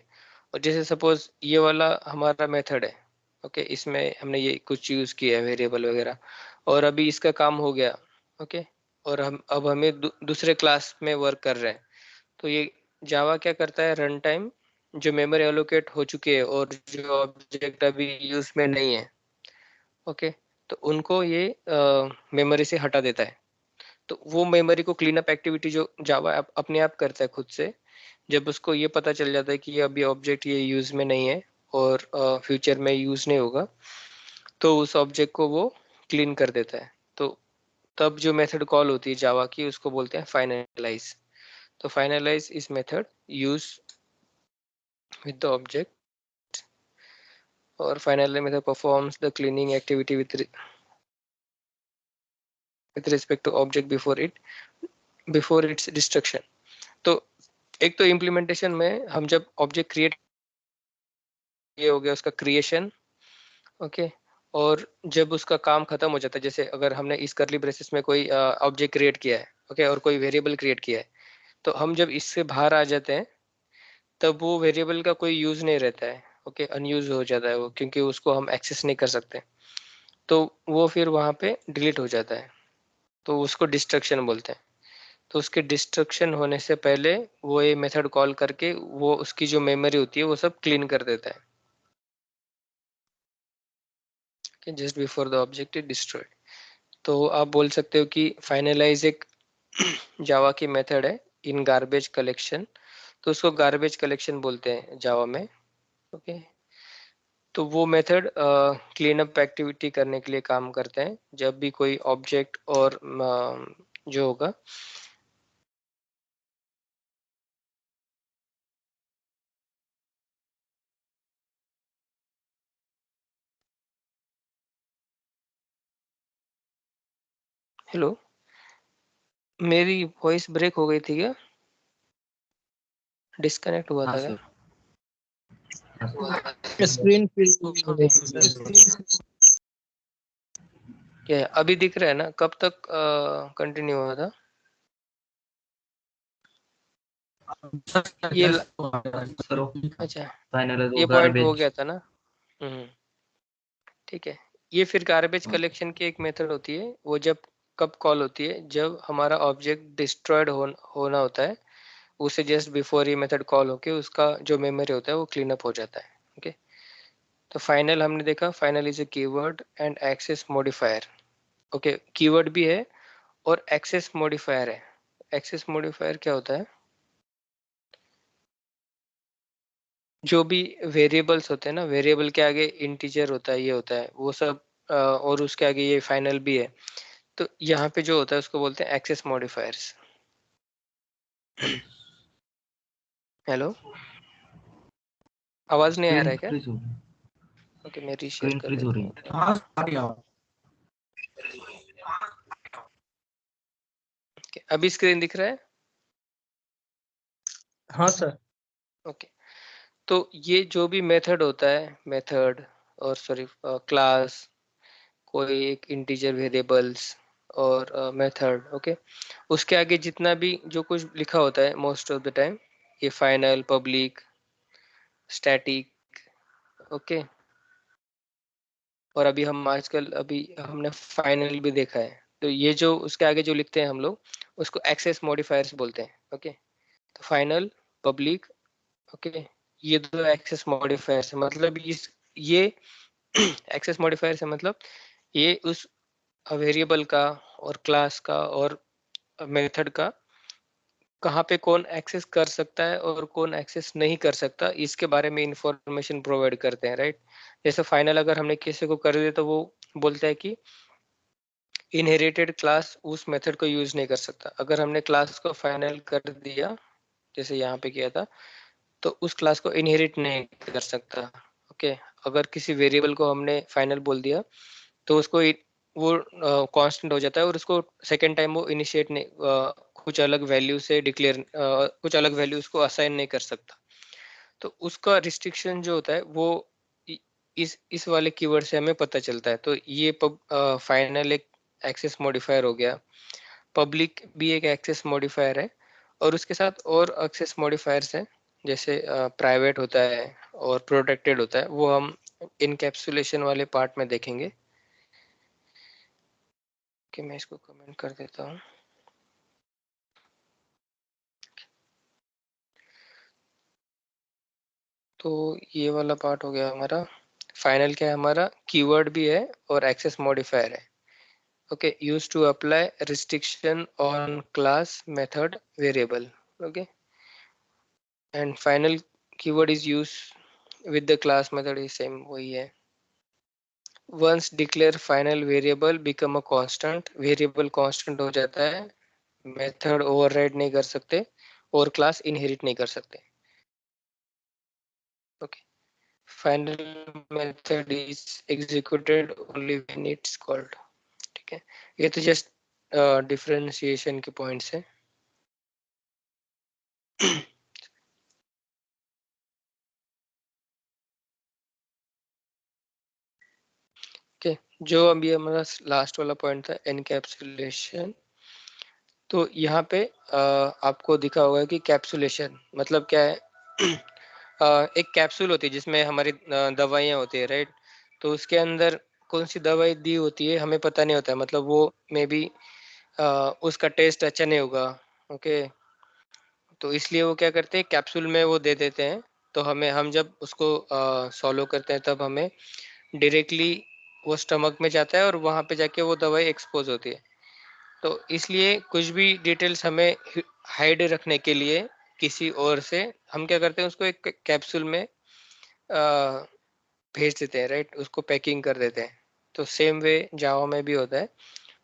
और जैसे सपोज ये वाला हमारा मेथड है, ओके इसमें हमने ये कुछ यूज किया है वेरिएबल वगैरह, और अभी इसका काम हो गया। ओके और हम अब हमें दूसरे क्लास में वर्क कर रहे हैं, तो ये जावा क्या करता है, रन टाइम जो मेमोरी एलोकेट हो चुके हैं और जो ऑब्जेक्ट अभी यूज में नहीं है, ओके तो उनको ये मेमोरी से हटा देता है। तो वो मेमोरी को क्लीन अप एक्टिविटी जो जावा अपने आप करता है खुद से, जब उसको ये पता चल जाता है कि ये अभी ऑब्जेक्ट ये यूज में नहीं है और फ्यूचर में यूज नहीं होगा, तो उस ऑब्जेक्ट को वो क्लीन कर देता है। तो तब जो मेथड कॉल होती है जावा की, उसको बोलते हैं फाइनलाइज। तो finalize is method use with the object, और final method performs the cleaning activity with respect to object before its destruction। तो एक तो इम्प्लीमेंटेशन में हम जब ऑब्जेक्ट क्रिएट, ये हो गया उसका क्रिएशन। ओके और जब उसका काम खत्म हो जाता है, जैसे अगर हमने इस करली ब्रेसेस में कोई ऑब्जेक्ट क्रिएट किया है, ओके और कोई वेरिएबल क्रिएट किया है, तो हम जब इससे बाहर आ जाते हैं तब वो वेरिएबल का कोई यूज नहीं रहता है। ओके अनयूज हो जाता है वो, क्योंकि उसको हम एक्सेस नहीं कर सकते, तो वो फिर वहां पे डिलीट हो जाता है, तो उसको डिस्ट्रक्शन बोलते हैं। तो उसके डिस्ट्रक्शन होने से पहले वो ये मेथड कॉल करके वो उसकी जो मेमोरी होती है वो सब क्लीन कर देता है, just before the object is destroyed. तो आप बोल सकते हो कि फाइनलाइज एक जावा की मेथड है इन गार्बेज कलेक्शन, तो उसको गार्बेज कलेक्शन बोलते हैं जावा में। ओके तो वो मेथड क्लीन अप एक्टिविटी करने के लिए काम करते हैं, जब भी कोई ऑब्जेक्ट और जो होगा। हेलो, मेरी वॉइस ब्रेक हो गई थी क्या? डिस्कनेक्ट हुआ हाँ था क्या? सर, हाँ सर। स्क्रीन फिल हो गई थी सर। क्या अभी दिख रहा है ना? कब तक कंटिन्यू हुआ था ये सर अच्छा फाइनल ये पॉइंट हो गार्बेज। गया था ना। हम्म ठीक है। ये फिर गार्बेज कलेक्शन की एक मेथड होती है, वो जब कब कॉल होती है, जब हमारा ऑब्जेक्ट डिस्ट्रॉयड होना होता है, उसे जस्ट बिफोर ये मेथड कॉल होके उसका जो मेमोरी होता है वो क्लीन अप हो जाता है। ओके, तो फाइनल हमने देखा, final is a keyword and access modifier. Okay, keyword भी है और एक्सेस मॉडिफायर है। एक्सेस मॉडिफायर क्या होता है? जो भी वेरिएबल्स होते हैं ना, वेरिएबल के आगे इंटीजर होता है, ये होता है वो सब, और उसके आगे ये फाइनल भी है, तो यहाँ पे जो होता है उसको बोलते हैं एक्सेस मॉडिफायर्स। हेलो, आवाज नहीं आ रहा है क्या? फ्रीज हो गई, ओके, मैं रीशेयर स्क्रीन कर फ्रीज हो देता रही हूँ। है। हाँ आ रही है। Okay, अभी स्क्रीन दिख रहा है? हाँ सर। ओके, तो ये जो भी मेथड होता है, मेथड और सॉरी क्लास, कोई एक इंटीजर वेरिएबल्स और मेथड, ओके, उसके आगे जितना भी जो कुछ लिखा होता है मोस्ट ऑफ द टाइम, ये फाइनल, पब्लिक, स्टैटिक, ओके, और अभी हम आजकल अभी हमने फाइनल भी देखा है, तो ये जो उसके आगे जो लिखते हैं हम लोग उसको एक्सेस मॉडिफायर्स बोलते हैं। ओके, तो फाइनल, पब्लिक, ओके, ये दो एक्सेस मॉडिफायर्स है, मतलब इस ये एक्सेस मॉडिफायर्स है, मतलब ये उस वेरिएबल का और क्लास का और मेथड का कहाँ पे कौन एक्सेस कर सकता है और कौन एक्सेस नहीं कर सकता, इसके बारे में इंफॉर्मेशन प्रोवाइड करते हैं, राइट। जैसे फाइनल अगर हमने किसी को कर दिया तो वो बोलता है कि इनहेरिटेड क्लास उस मेथड को यूज नहीं कर सकता। अगर हमने क्लास को फाइनल कर दिया, जैसे यहाँ पे किया था, तो उस क्लास को इनहेरिट नहीं कर सकता। ओके, अगर किसी वेरिएबल को हमने फाइनल बोल दिया तो उसको वो कांस्टेंट हो जाता है और उसको सेकेंड टाइम वो इनिशिएट नहीं, कुछ अलग वैल्यू से डिक्लेयर, कुछ अलग वैल्यू उसको असाइन नहीं कर सकता। तो उसका रिस्ट्रिक्शन जो होता है वो इस वाले कीवर्ड से हमें पता चलता है। तो ये फाइनल एक एक्सेस मॉडिफायर हो गया, पब्लिक भी एक एक्सेस मॉडिफायर है, और उसके साथ और एक्सेस मॉडिफायर्स हैं, जैसे प्राइवेट होता है और प्रोटेक्टेड होता है, वो हम इनकैप्सुलेशन वाले पार्ट में देखेंगे। कि मैं इसको कमेंट कर देता हूँ। तो ये वाला पार्ट हो गया हमारा। फाइनल क्या है हमारा? कीवर्ड भी है और एक्सेस मॉडिफायर है। Okay, use to apply restriction on class, method, variable. Okay, and final keyword is use with the class method, ये सेम वही है। Once declare final variable become a constant, variable constant हो जाता है, method override नहीं कर सकते और क्लास इनहेरिट नहीं कर सकते। Okay, final method is executed only when it's called। ठीक है, ये तो जस्ट डिफरेंशिएशन के पॉइंट्स है। ओके, जो अभी हमारा लास्ट वाला पॉइंट था, एनकैप्सुलेशन, तो यहाँ पे आपको दिखा होगा कि कैप्सुलेशन मतलब क्या है। एक कैप्सूल होती है जिसमें हमारी दवाइयाँ होती है, राइट। तो उसके अंदर कौन सी दवाई दी होती है हमें पता नहीं होता है, मतलब वो मे बी उसका टेस्ट अच्छा नहीं होगा। ओके, तो इसलिए वो क्या करते हैं, कैप्सूल में वो दे देते हैं, तो हम जब उसको सॉलो करते हैं तब हमें डायरेक्टली वो स्टमक में जाता है और वहाँ पे जाके वो दवाई एक्सपोज होती है। तो इसलिए कुछ भी डिटेल्स हमें हाइड रखने के लिए किसी और से हम क्या करते हैं, उसको एक कैप्सूल में भेज देते हैं, राइट, उसको पैकिंग कर देते हैं। तो सेम वे जावा में भी होता है,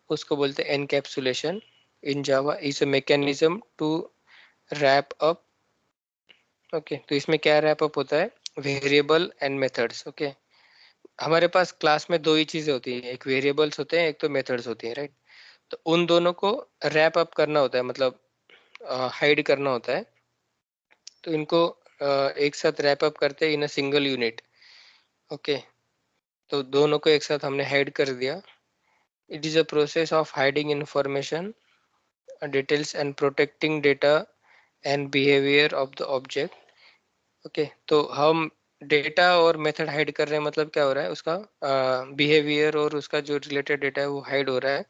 उसको बोलते हैं encapsulation. In Java is a mechanism to wrap up. Okay, तो इसमें क्या रैप अप होता है? Variable and methods. ओके, हमारे पास क्लास में दो ही चीजें होती है, एक वेरिएबल्स होते हैं, एक तो मेथड्स होती है, राइट। तो उन दोनों को रैप अप करना होता है, मतलब हाइड करना होता है। तो इनको एक साथ रैप अप करते हैं इन अ सिंगल यूनिट। ओके, तो दोनों को एक साथ हमने हाइड कर दिया। It is a process of hiding information, details and protecting data and behaviour of the object. Okay, तो हम डेटा और मेथड हाइड कर रहे हैं, मतलब क्या हो रहा है, उसका बिहेवियर और उसका जो रिलेटेड डेटा है वो हाइड हो रहा है।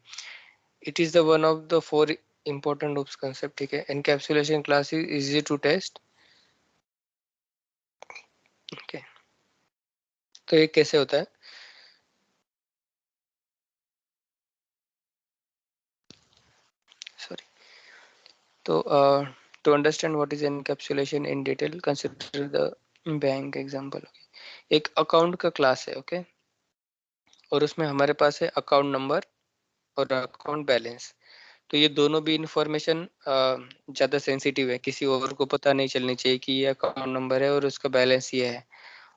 It is the one of the 4 important OOPs concept, ठीक है। Encapsulation class is easy to test, okay. तो ये कैसे होता है, सॉरी। तो to understand what is encapsulation in detail, consider the bank example. एक अकाउंट का क्लास है, ओके, और उसमें हमारे पास है अकाउंट नंबर और अकाउंट बैलेंस। तो ये दोनों भी इंफॉर्मेशन ज़्यादा सेंसिटिव है, किसी और को पता नहीं चलनी चाहिए कि ये अकाउंट नंबर है और उसका बैलेंस ये है,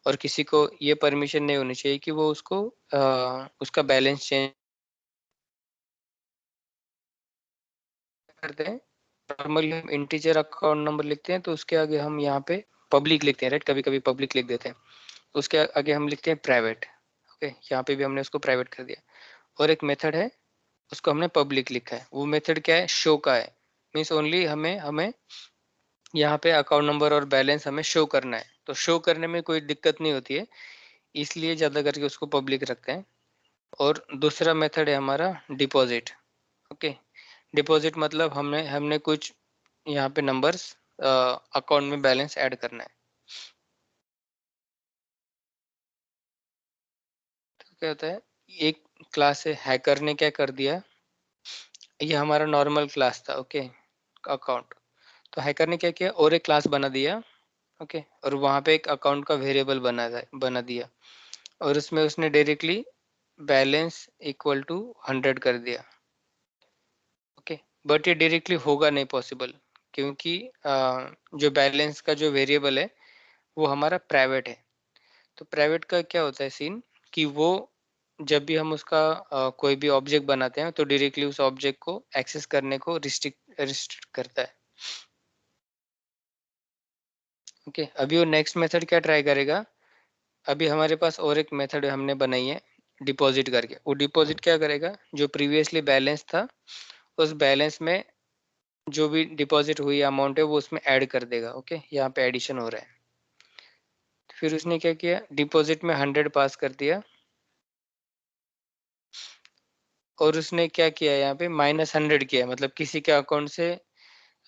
और किसी को ये परमिशन नहीं होनी चाहिए कि वो उसको उसका बैलेंस चेंज कर दें। नॉर्मली हम इंटीजर अकाउंट नंबर लिखते हैं तो उसके आगे हम यहाँ पे पब्लिक लिखते हैं, राइट, कभी कभी पब्लिक लिख देते हैं। उसके आगे हम लिखते हैं प्राइवेट, ओके, यहाँ पे भी हमने उसको प्राइवेट कर दिया। और एक मेथड है, उसको हमने पब्लिक लिखा है। वो मेथड क्या है, शो का है, मीन्स ओनली हमें हमें यहाँ पे अकाउंट नंबर और बैलेंस हमें शो करना है। तो शो करने में कोई दिक्कत नहीं होती है, इसलिए ज़्यादा करके उसको पब्लिक रखते हैं। और दूसरा मेथड है हमारा डिपॉजिट, ओके। डिपॉजिट मतलब हमने हमने कुछ यहाँ पे नंबर्स अकाउंट में बैलेंस ऐड करना है। तो क्या होता है, एक क्लास है, हैकर ने क्या कर दिया, ये हमारा नॉर्मल क्लास था, ओके, अकाउंट। तो हैकर ने क्या किया, और एक क्लास बना दिया, ओके, और वहाँ पे एक अकाउंट का वेरिएबल बना दिया, और उसमें उसने डायरेक्टली बैलेंस इक्वल टू 100 कर दिया, ओके। बट ये डायरेक्टली होगा नहीं पॉसिबल, क्योंकि जो बैलेंस का जो वेरिएबल है वो हमारा प्राइवेट है। तो प्राइवेट का क्या होता है सीन, कि वो जब भी हम उसका कोई भी ऑब्जेक्ट बनाते हैं तो डायरेक्टली उस ऑब्जेक्ट को एक्सेस करने को रिस्ट्रिक्ट करता है, ओके। अभी वो नेक्स्ट मेथड क्या ट्राई करेगा, अभी हमारे पास और एक मेथड हमने बनाई है डिपॉजिट करके। वो डिपॉजिट क्या करेगा, जो प्रीवियसली बैलेंस था उस बैलेंस में जो भी डिपॉजिट हुई अमाउंट है वो उसमें ऐड कर देगा, ओके। यहाँ पे एडिशन हो रहा है। फिर उसने क्या किया, डिपॉजिट में 100 पास कर दिया, और उसने क्या किया, यहाँ पे -100 किया, मतलब किसी के अकाउंट से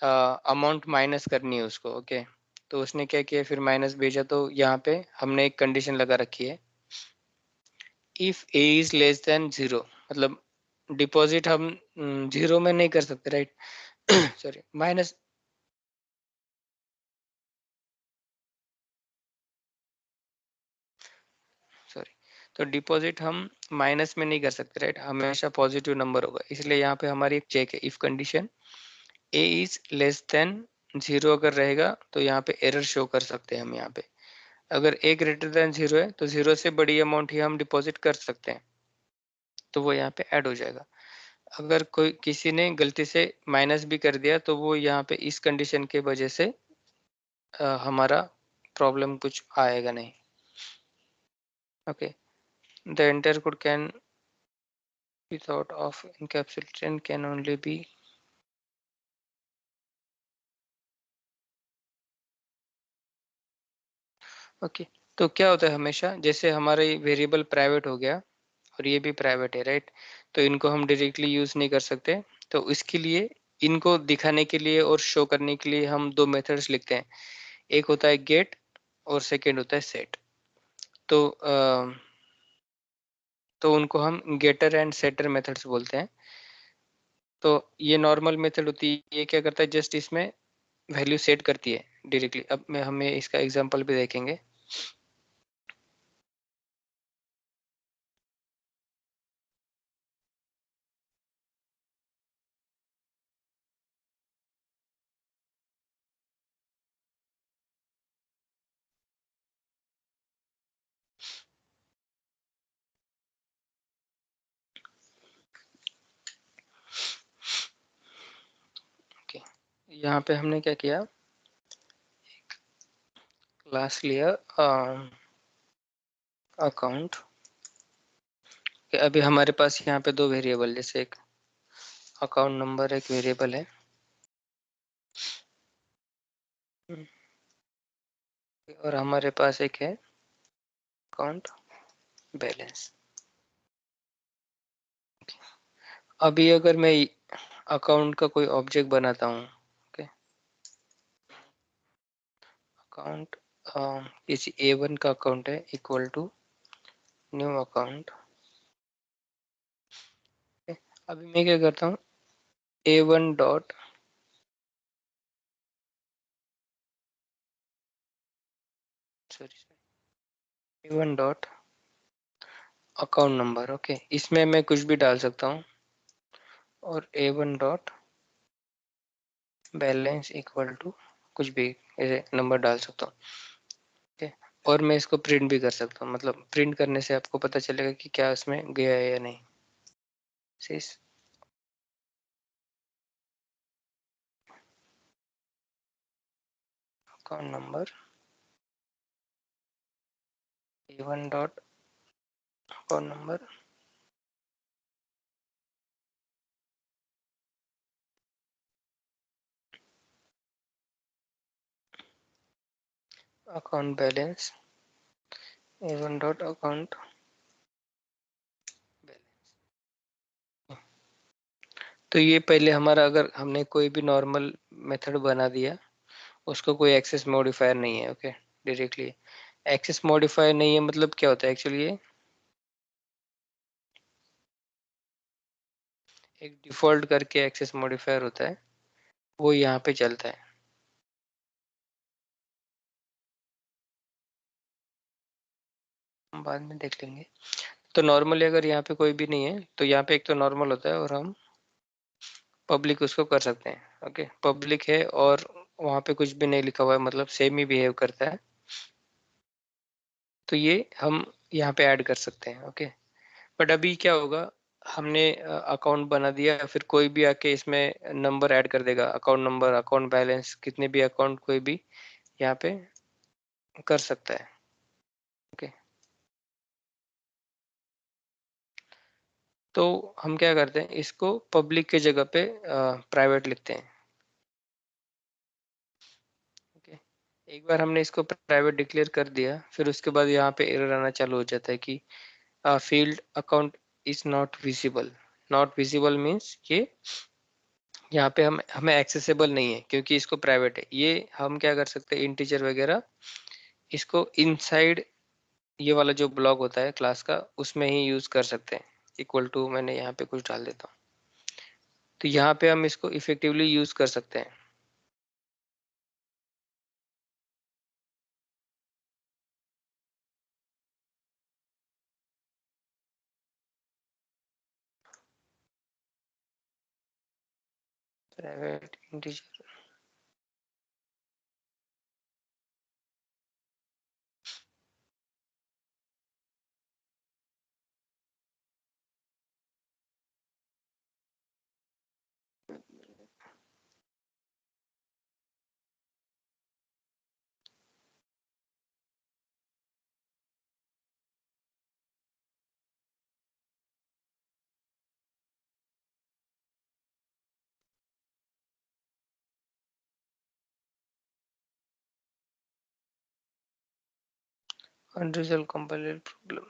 अमाउंट माइनस करनी है उसको, ओके। तो उसने क्या किया, फिर माइनस भेजा। तो यहाँ पे हमने एक कंडीशन लगा रखी है, if A is less than 0, मतलब डिपॉजिट हम 0 में नहीं कर सकते, राइट। सॉरी, माइनस, सॉरी, तो डिपॉजिट हम माइनस में नहीं कर सकते, राइट, हमेशा पॉजिटिव नंबर होगा। इसलिए यहाँ पे हमारी एक चेक है, if condition A is less than 0 अगर रहेगा तो यहाँ पे एरर शो कर सकते हैं हम। यहाँ पे अगर ए ग्रेटर देन 0 है तो 0 से बड़ी अमाउंट ही हम डिपॉजिट कर सकते हैं, तो वो यहाँ पे ऐड हो जाएगा। अगर कोई किसी ने गलती से माइनस भी कर दिया तो वो यहाँ पे इस कंडीशन के वजह से हमारा प्रॉब्लम कुछ आएगा नहीं, okay. The entire code can be thought of encapsulation can only be, okay. तो क्या होता है, हमेशा जैसे हमारा ये वेरिएबल प्राइवेट हो गया और ये भी प्राइवेट है, राइट, तो इनको हम डायरेक्टली यूज नहीं कर सकते। तो इसके लिए, इनको दिखाने के लिए और शो करने के लिए हम दो मेथड्स लिखते हैं। एक होता है गेट और सेकेंड होता है सेट। तो तो उनको हम गेटर एंड सेटर मेथड्स बोलते हैं। तो ये नॉर्मल मेथड होती है, ये क्या करता है, जस्ट इसमें वैल्यू सेट करती है डायरेक्टली। अब मैं हमें इसका एग्जांपल भी देखेंगे। ओके, यहाँ पे हमने क्या किया, क्लास लिया अकाउंट। अभी हमारे पास यहाँ पे दो वेरिएबल, जैसे एक अकाउंट नंबर एक वेरिएबल है, और हमारे पास एक है अकाउंट बैलेंस। अभी अगर मैं अकाउंट का कोई ऑब्जेक्ट बनाता हूँ, ओके, अकाउंट किसी A1 का अकाउंट है इक्वल टू न्यू अकाउंट। अभी मैं क्या करता हूँ, A1 dot A1 dot account number, okay, इसमें मैं कुछ भी डाल सकता हूँ, और A1 dot balance equal to कुछ भी ऐसे नंबर डाल सकता हूँ, ओके। और मैं इसको प्रिंट भी कर सकता हूँ, मतलब प्रिंट करने से आपको पता चलेगा कि क्या उसमें गया है या नहीं। This account number A1 dot account number account balance A1 dot account balance. तो ये पहले हमारा, अगर हमने कोई भी नॉर्मल मेथड बना दिया, उसको कोई एक्सेस मॉडिफायर नहीं है, ओके, डायरेक्टली एक्सेस मॉडिफायर नहीं है, मतलब क्या होता है एक्चुअली, ये एक डिफॉल्ट करके एक्सेस मॉडिफायर होता है, वो यहाँ पे चलता है। हम बाद में देख लेंगे। तो नॉर्मली अगर यहाँ पे कोई भी नहीं है, तो यहाँ पे एक तो नॉर्मल होता है, और हम पब्लिक उसको कर सकते हैं, ओके, पब्लिक है और वहाँ पे कुछ भी नहीं लिखा हुआ है, मतलब सेम ही बिहेव करता है, तो ये हम यहाँ पे ऐड कर सकते हैं, ओके। बट अभी क्या होगा, हमने अकाउंट बना दिया, फिर कोई भी आके इसमें नंबर ऐड कर देगा, अकाउंट नंबर, अकाउंट बैलेंस, कितने भी अकाउंट कोई भी यहाँ पे कर सकता है, ओके। तो हम क्या करते हैं, इसको पब्लिक के जगह पे प्राइवेट लिखते हैं, ओके। एक बार हमने इसको प्राइवेट डिक्लेयर कर दिया, फिर उसके बाद यहाँ पे एरर आना चालू हो जाता है कि field account is not visible. Not visible means ये यहाँ पे हम हमें एक्सेसिबल नहीं है, क्योंकि इसको प्राइवेट है। ये हम क्या कर सकते हैं, इंटीजर वगैरह इसको इनसाइड ये वाला जो ब्लॉक होता है क्लास का, उसमें ही यूज कर सकते हैं। इक्वल टू मैंने यहाँ पे कुछ डाल देता हूँ, तो यहाँ पे हम इसको इफेक्टिवली यूज कर सकते हैं। Private integer, unresolved compiler problem।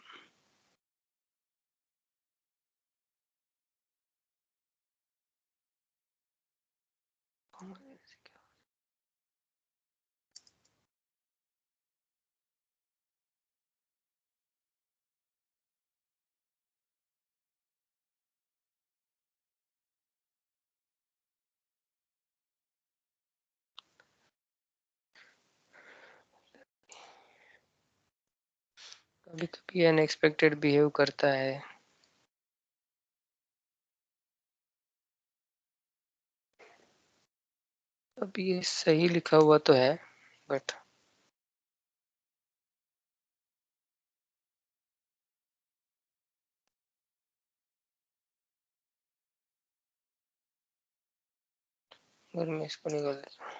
कभी कभी अनएक्सपेक्टेड बिहेव करता है। अब ये सही लिखा हुआ तो है, बट अगर मैं इसको निकाल देता हूँ,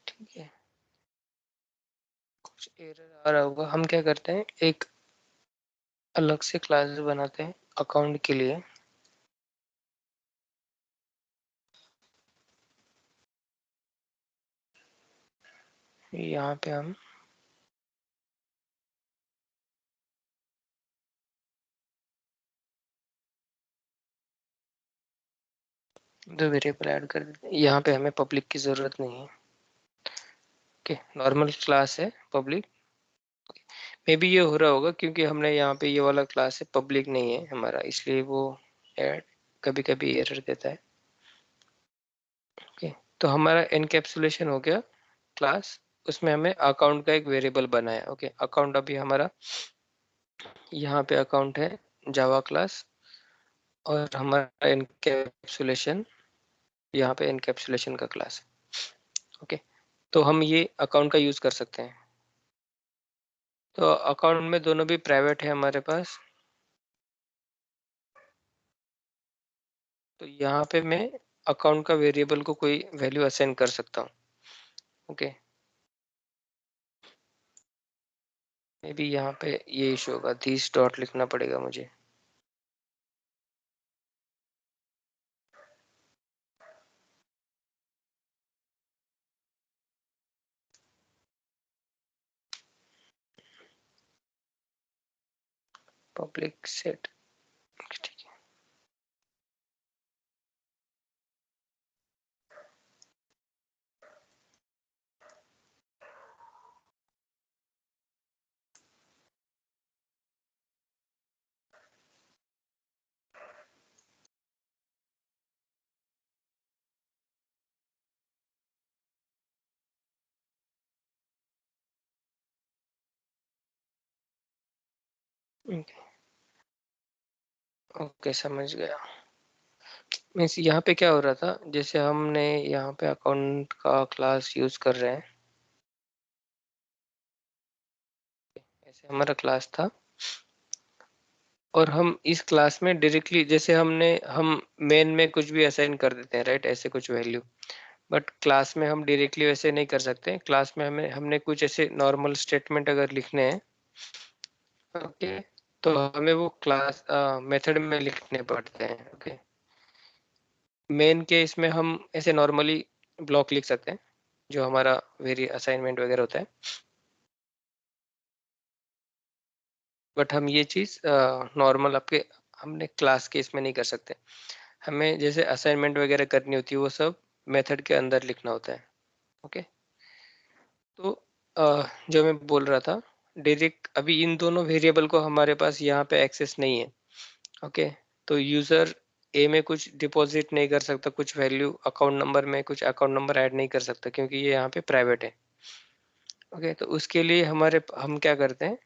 ठीक है, कुछ एरर आ रहा होगा। हम क्या करते हैं, एक अलग से क्लासेस बनाते हैं अकाउंट के लिए। यहाँ पे हम दो वेरिएबल ऐड कर देते हैं। यहाँ पे हमें पब्लिक की जरूरत नहीं है। ओके, नॉर्मल क्लास है पब्लिक। मे बी ये हो रहा होगा क्योंकि हमने यहाँ पे ये वाला क्लास है पब्लिक नहीं है हमारा, इसलिए वो ऐड कभी कभी एरर देता है। ओके, तो हमारा एनकैप्सुलेशन हो गया क्लास, उसमें हमें अकाउंट का एक वेरिएबल बनाया। ओके, अकाउंट अभी हमारा यहाँ पे अकाउंट है जावा क्लास, और हमारा एनकैप्सुलेशन यहाँ पे एनकैप्सुलेशन का क्लास है। ओके, तो हम ये अकाउंट का यूज कर सकते हैं। तो अकाउंट में दोनों भी प्राइवेट है हमारे पास। तो यहाँ पे मैं अकाउंट का वेरिएबल को कोई वैल्यू असाइन कर सकता हूँ। ओके, मे बी यहाँ पे ये इशू होगा, दिस डॉट लिखना पड़ेगा मुझे। पब्लिक सेट, ठीक है। ओके, समझ गया। मीन्स यहाँ पे क्या हो रहा था, जैसे हमने यहाँ पे अकाउंट का क्लास यूज कर रहे हैं, ऐसे हमारा क्लास था, और हम इस क्लास में डायरेक्टली जैसे हम मेन में कुछ भी असाइन कर देते हैं, राइट, ऐसे कुछ वैल्यू। बट क्लास में हम डायरेक्टली वैसे नहीं कर सकते। क्लास में हमने कुछ ऐसे नॉर्मल स्टेटमेंट अगर लिखने हैं, ओके, तो हमें वो क्लास मेथड में लिखने पड़ते हैं। ओके, मेन के इसमें हम ऐसे नॉर्मली ब्लॉक लिख सकते हैं जो हमारा वेरी असाइनमेंट वगैरह होता है, बट हम ये चीज नॉर्मल आपके हमने क्लास के इसमें नहीं कर सकते। हमें जैसे असाइनमेंट वगैरह करनी होती है वो सब मेथड के अंदर लिखना होता है। ओके, तो जो मैं बोल रहा था, डायरेक्ट अभी इन दोनों वेरिएबल को हमारे पास यहाँ पे एक्सेस नहीं है। ओके, तो यूजर ए में कुछ डिपॉजिट नहीं कर सकता, कुछ वैल्यू अकाउंट नंबर में कुछ अकाउंट नंबर ऐड नहीं कर सकता क्योंकि ये यहाँ पे प्राइवेट है। ओके, तो उसके लिए हम क्या करते हैं,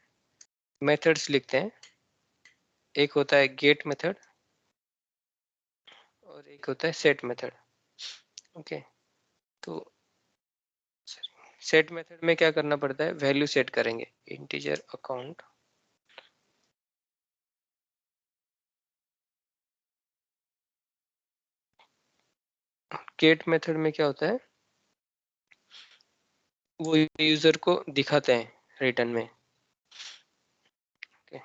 मेथड्स लिखते हैं। एक होता है गेट मेथड और एक होता है सेट मेथड। ओके, तो सेट मेथड में क्या करना पड़ता है, वैल्यू सेट करेंगे इंटीजर अकाउंट। गेट मेथड में क्या होता है, वो यूजर को दिखाते हैं रिटर्न में। ओके,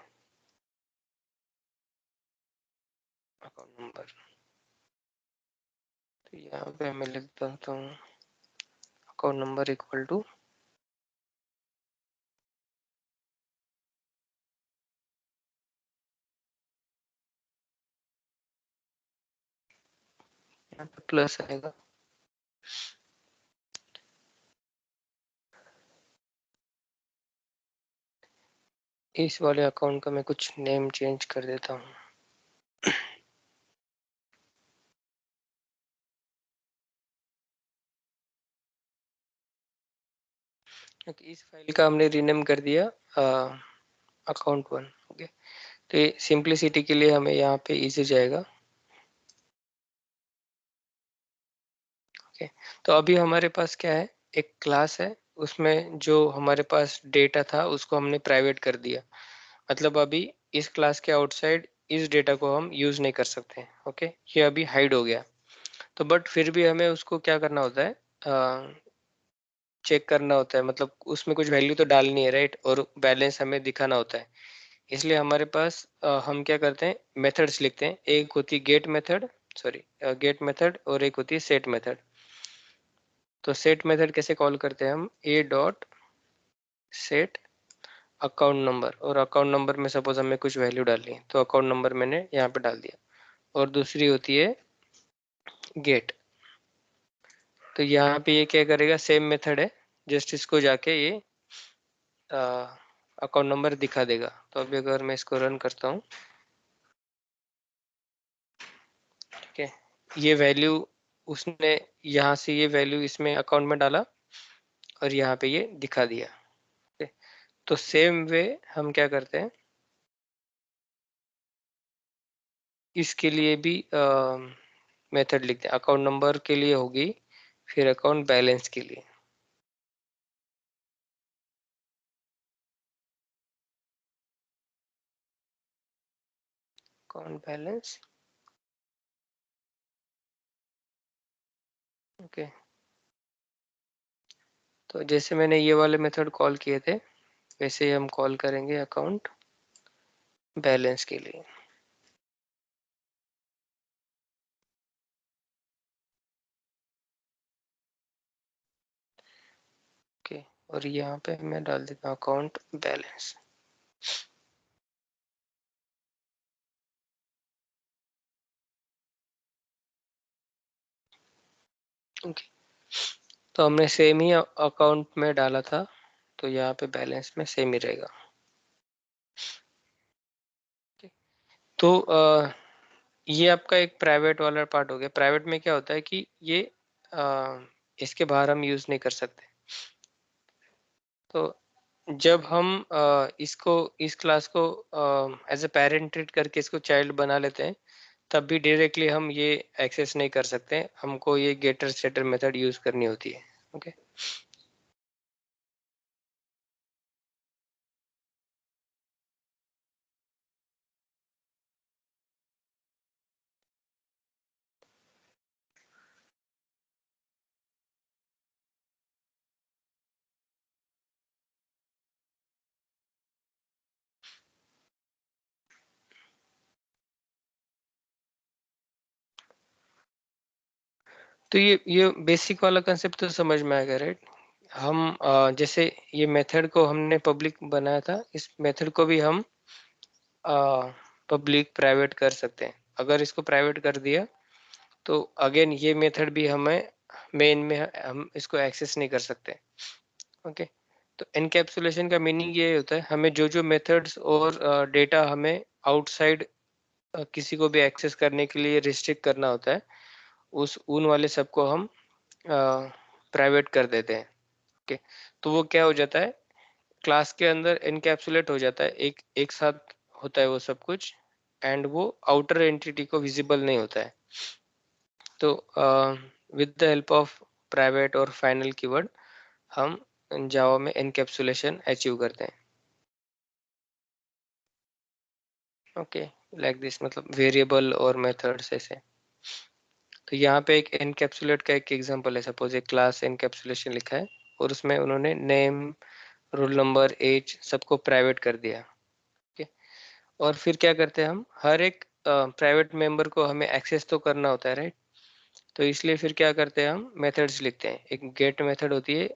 अकाउंट नंबर, तो यहाँ पे मैं लिख देता हूँ अकाउंट नंबर इक्वल टू यहाँ पे प्लस आएगा। इस वाले अकाउंट का मैं कुछ नेम चेंज कर देता हूँ। इस फाइल का हमने रीनेम कर दिया अकाउंट 1। ओके, तो ये सिंप्लिसिटी के लिए हमें यहाँ पे इजी जाएगा। ओके, तो अभी हमारे पास क्या है, एक क्लास है, उसमें जो हमारे पास डेटा था उसको हमने प्राइवेट कर दिया। मतलब अभी इस क्लास के आउटसाइड इस डेटा को हम यूज नहीं कर सकते। ओके, ये अभी हाइड हो गया। तो बट फिर भी हमें उसको क्या करना होता है, चेक करना होता है, मतलब उसमें कुछ वैल्यू तो डालनी है, राइट, और बैलेंस हमें दिखाना होता है। इसलिए हमारे पास हम क्या करते हैं, मेथड्स लिखते हैं। एक होती है गेट मेथड, गेट मेथड, और एक होती है सेट मेथड। तो सेट मेथड कैसे कॉल करते हैं हम, ए डॉट सेट अकाउंट नंबर, और अकाउंट नंबर में सपोज हमें कुछ वैल्यू डालनी है तो अकाउंट नंबर मैंने यहाँ पे डाल दिया। और दूसरी होती है गेट। तो यहाँ पे ये क्या करेगा, सेम मेथड है, जस्ट इसको जाके ये अकाउंट नंबर दिखा देगा। तो अभी अगर मैं इसको रन करता हूँ, ठीक है, ये वैल्यू उसने यहाँ से ये वैल्यू इसमें अकाउंट में डाला और यहाँ पे ये दिखा दिया। ठीक है? तो सेम वे हम क्या करते हैं, इसके लिए भी मेथड लिखते हैं। अकाउंट नंबर के लिए होगी, फिर अकाउंट बैलेंस के लिए। Account balance, okay. तो जैसे मैंने ये वाले मेथड कॉल किए थे वैसे ही हम कॉल करेंगे अकाउंट बैलेंस के लिए। ओके, और यहाँ पे मैं डाल देता हूँ अकाउंट बैलेंस। ओके, तो हमने सेम ही अकाउंट में डाला था तो यहाँ पे बैलेंस में सेम ही रहेगा। तो ये आपका एक प्राइवेट वाला पार्ट हो गया। प्राइवेट में क्या होता है कि ये इसके बाहर हम यूज नहीं कर सकते। तो जब हम इसको, इस क्लास को एज ए पेरेंट ट्रीट करके इसको चाइल्ड बना लेते हैं, तब भी डायरेक्टली हम ये एक्सेस नहीं कर सकते, हमको ये गेटर सेटर मेथड यूज करनी होती है। ओके, तो ये बेसिक वाला कंसेप्ट तो समझ में आएगा, राइट। हम जैसे ये मेथड को हमने पब्लिक बनाया था, इस मेथड को भी हम पब्लिक प्राइवेट कर सकते हैं। अगर इसको प्राइवेट कर दिया तो अगेन ये मेथड भी हमें मेन में हम इसको एक्सेस नहीं कर सकते। ओके, तो एनकैप्सुलेशन का मीनिंग ये होता है, हमें जो जो मेथड्स और डेटा हमें आउटसाइड किसी को भी एक्सेस करने के लिए रिस्ट्रिक्ट करना होता है, उस उन वाले सबको हम प्राइवेट कर देते हैं। ओके, तो वो क्या हो जाता है, क्लास के अंदर एनकैप्सुलेट हो जाता है, एक एक साथ होता है वो सब कुछ, एंड वो आउटर एंटिटी को विजिबल नहीं होता है। तो with the help of private और फाइनल कीवर्ड हम जावा में एनकैप्सुलेशन अचीव करते हैं। ओके, लाइक दिस, मतलब वेरिएबल और मेथड्स ऐसे। तो यहाँ पे एक एनकैप्सुलेट का एक एग्जांपल है। सपोज एक क्लास एनकैप्सुलेशन लिखा है और उसमें उन्होंने नेम, रोल नंबर, एज सबको प्राइवेट कर दिया। ओके, और फिर क्या करते हैं, हम हर एक प्राइवेट मेंबर को हमें एक्सेस तो करना होता है, राइट। तो इसलिए फिर क्या करते हैं, हम मेथड्स लिखते हैं। एक गेट मेथड होती है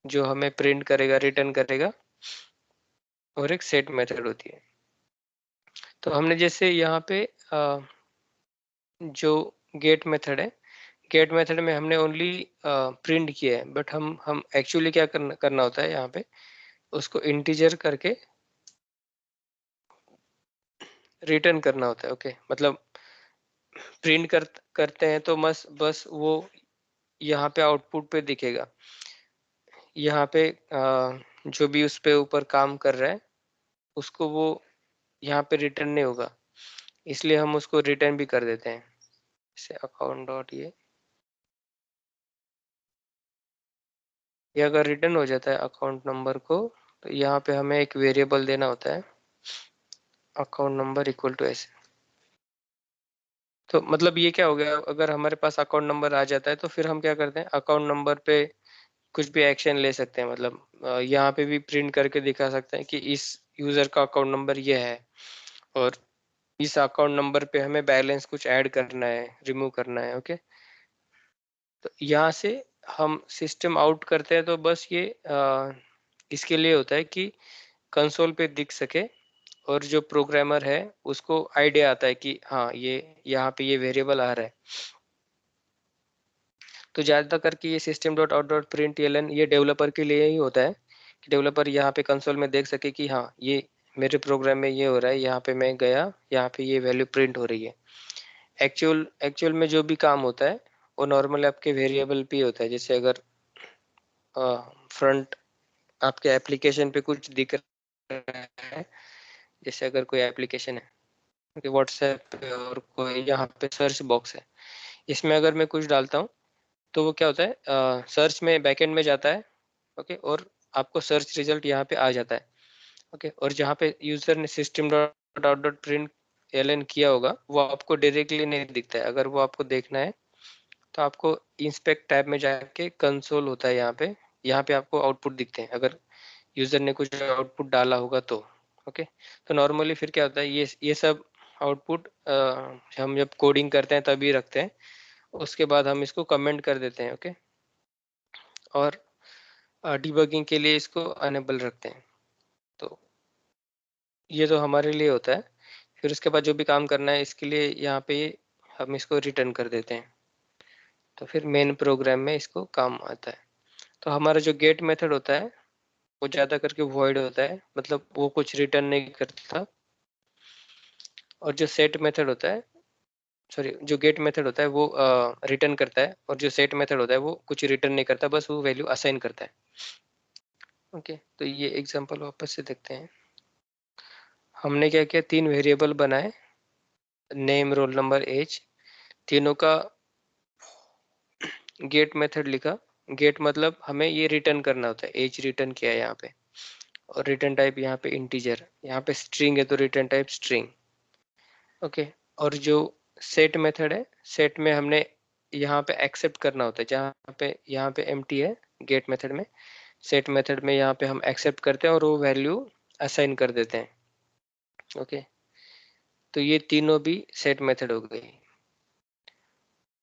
जो हमें प्रिंट करेगा, रिटर्न करेगा, और एक सेट मेथड होती है। तो हमने जैसे यहाँ पे जो गेट मेथड है, गेट मेथड में हमने ओनली प्रिंट किया है, बट हम एक्चुअली क्या करना होता है, यहाँ पे उसको इंटीजर करके रिटर्न करना होता है। ओके, मतलब प्रिंट करते हैं तो बस वो यहाँ पे आउटपुट पे दिखेगा। यहाँ पे जो भी उस पे ऊपर काम कर रहा है उसको वो यहाँ पे रिटर्न नहीं होगा, इसलिए हम उसको रिटर्न भी कर देते हैं। जैसे अकाउंट डॉट ये अगर रिटर्न हो जाता है अकाउंट नंबर को, तो यहाँ पे हमें एक वेरिएबल देना होता है, अकाउंट नंबर इक्वल टू ऐसे। तो मतलब ये क्या हो गया, अगर हमारे पास अकाउंट नंबर आ जाता है तो फिर हम क्या करते हैं, अकाउंट नंबर पे कुछ भी एक्शन ले सकते हैं। मतलब यहाँ पे भी प्रिंट करके दिखा सकते हैं कि यूजर का अकाउंट नंबर ये है और इस अकाउंट नंबर पे हमें बैलेंस कुछ ऐड करना है, रिमूव करना है। ओके, तो यहाँ से हम सिस्टम आउट करते हैं, तो बस ये इसके लिए होता है कि कंसोल पे दिख सके और जो प्रोग्रामर है उसको आइडिया आता है कि हाँ ये यहाँ पे ये वेरिएबल आ रहा है। तो ज़्यादा करके ये system dot out dot println ये डेवलपर के लिए ही होता है कि डेवलपर यहाँ पे कंसोल में देख सके कि हाँ ये मेरे प्रोग्राम में ये हो रहा है, यहाँ पे मैं गया, यहाँ पे ये वैल्यू प्रिंट हो रही है। एक्चुअल में जो भी काम होता है वो नॉर्मल आपके वेरिएबल पे होता है। जैसे अगर फ्रंट आपके एप्लीकेशन पे कुछ दिख रहा है, जैसे अगर कोई एप्लीकेशन है कि व्हाट्सएप पे और कोई यहाँ पे सर्च बॉक्स है, इसमें अगर मैं कुछ डालता हूँ तो वो क्या होता है, सर्च में बैकएंड में जाता है। ओके, और आपको सर्च रिजल्ट यहाँ पे आ जाता है। ओके, और जहाँ पे यूजर ने system dot out dot println किया होगा वो आपको डायरेक्टली नहीं दिखता है। अगर वो आपको देखना है तो आपको इंस्पेक्ट टैब में जाके कंसोल होता है, यहाँ पे आपको आउटपुट दिखते हैं अगर यूजर ने कुछ आउटपुट डाला होगा तो। ओके, तो नॉर्मली फिर क्या होता है, ये सब आउटपुट हम जब कोडिंग करते हैं तभी रखते हैं, उसके बाद हम इसको कमेंट कर देते हैं। ओके, और डिबगिंग के लिए इसको अनेबल रखते हैं। तो ये तो हमारे लिए होता है। फिर उसके बाद जो भी काम करना है इसके लिए यहाँ पे हम इसको रिटर्न कर देते हैं, तो फिर मेन प्रोग्राम में इसको काम आता है। तो हमारा जो गेट मेथड होता है वो ज़्यादा करके वॉइड होता है, मतलब वो कुछ रिटर्न नहीं करता। और जो सेट मेथड होता है, सॉरी, जो गेट मेथड होता है वो रिटर्न करता है, और जो सेट मेथड होता है वो कुछ रिटर्न नहीं करता, बस वो वैल्यू असाइन करता है। ओके, तो ये एग्जांपल वापस से देखते हैं। हमने क्या किया, 3 वेरिएबल बनाए, नेम, रोल नंबर, एज, तीनों का गेट मेथड लिखा। गेट मतलब हमें ये रिटर्न करना होता है, एज रिटर्न किया है यहाँ पे, और रिटर्न टाइप यहाँ पे इंटीजर, यहाँ पे स्ट्रिंग है तो रिटर्न टाइप स्ट्रिंग। ओके, और जो सेट मेथड है, सेट में हमने यहाँ पे एक्सेप्ट करना होता है, यहाँ पे एम्प्टी है गेट मेथड में, सेट मेथड में यहाँ पे हम एक्सेप्ट करते हैं और वो वैल्यू असाइन कर देते हैं। ओके, तो ये तीनों भी सेट मेथड हो गई।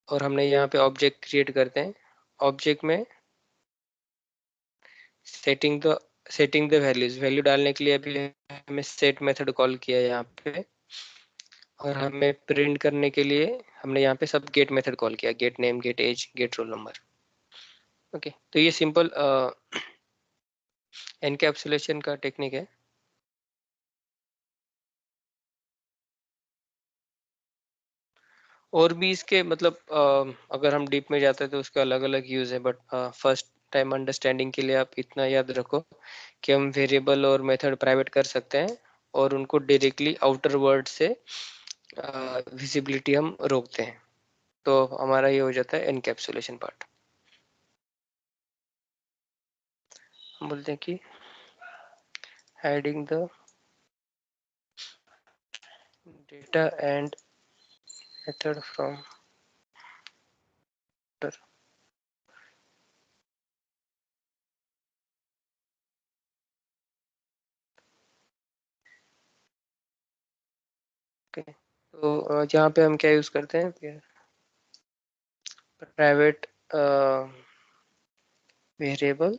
और हमने यहाँ पे ऑब्जेक्ट क्रिएट करते हैं, ऑब्जेक्ट में सेटिंग द वैल्यूज, वैल्यू डालने के लिए अभी हमें सेट मेथड कॉल किया है यहाँ पे, और हमें प्रिंट करने के लिए हमने यहाँ पे सब गेट मेथड कॉल किया, get name, get age, get roll number. Okay, तो ये सिंपल एनकैप्सुलेशन का टेक्निक है। और भी इसके मतलब अगर हम डीप में जाते हैं तो उसके अलग अलग यूज है, बट फर्स्ट टाइम अंडरस्टैंडिंग के लिए आप इतना याद रखो कि हम वेरिएबल और मेथड प्राइवेट कर सकते हैं और उनको डायरेक्टली आउटर वर्ड से विजिबिलिटी हम रोकते हैं। तो हमारा ये हो जाता है एनकैप्सुलेशन पार्ट। हम बोलते हैं कि hiding the data and method from okay. तो यहाँ पे हम क्या यूज करते हैं, प्राइवेट वेरिएबल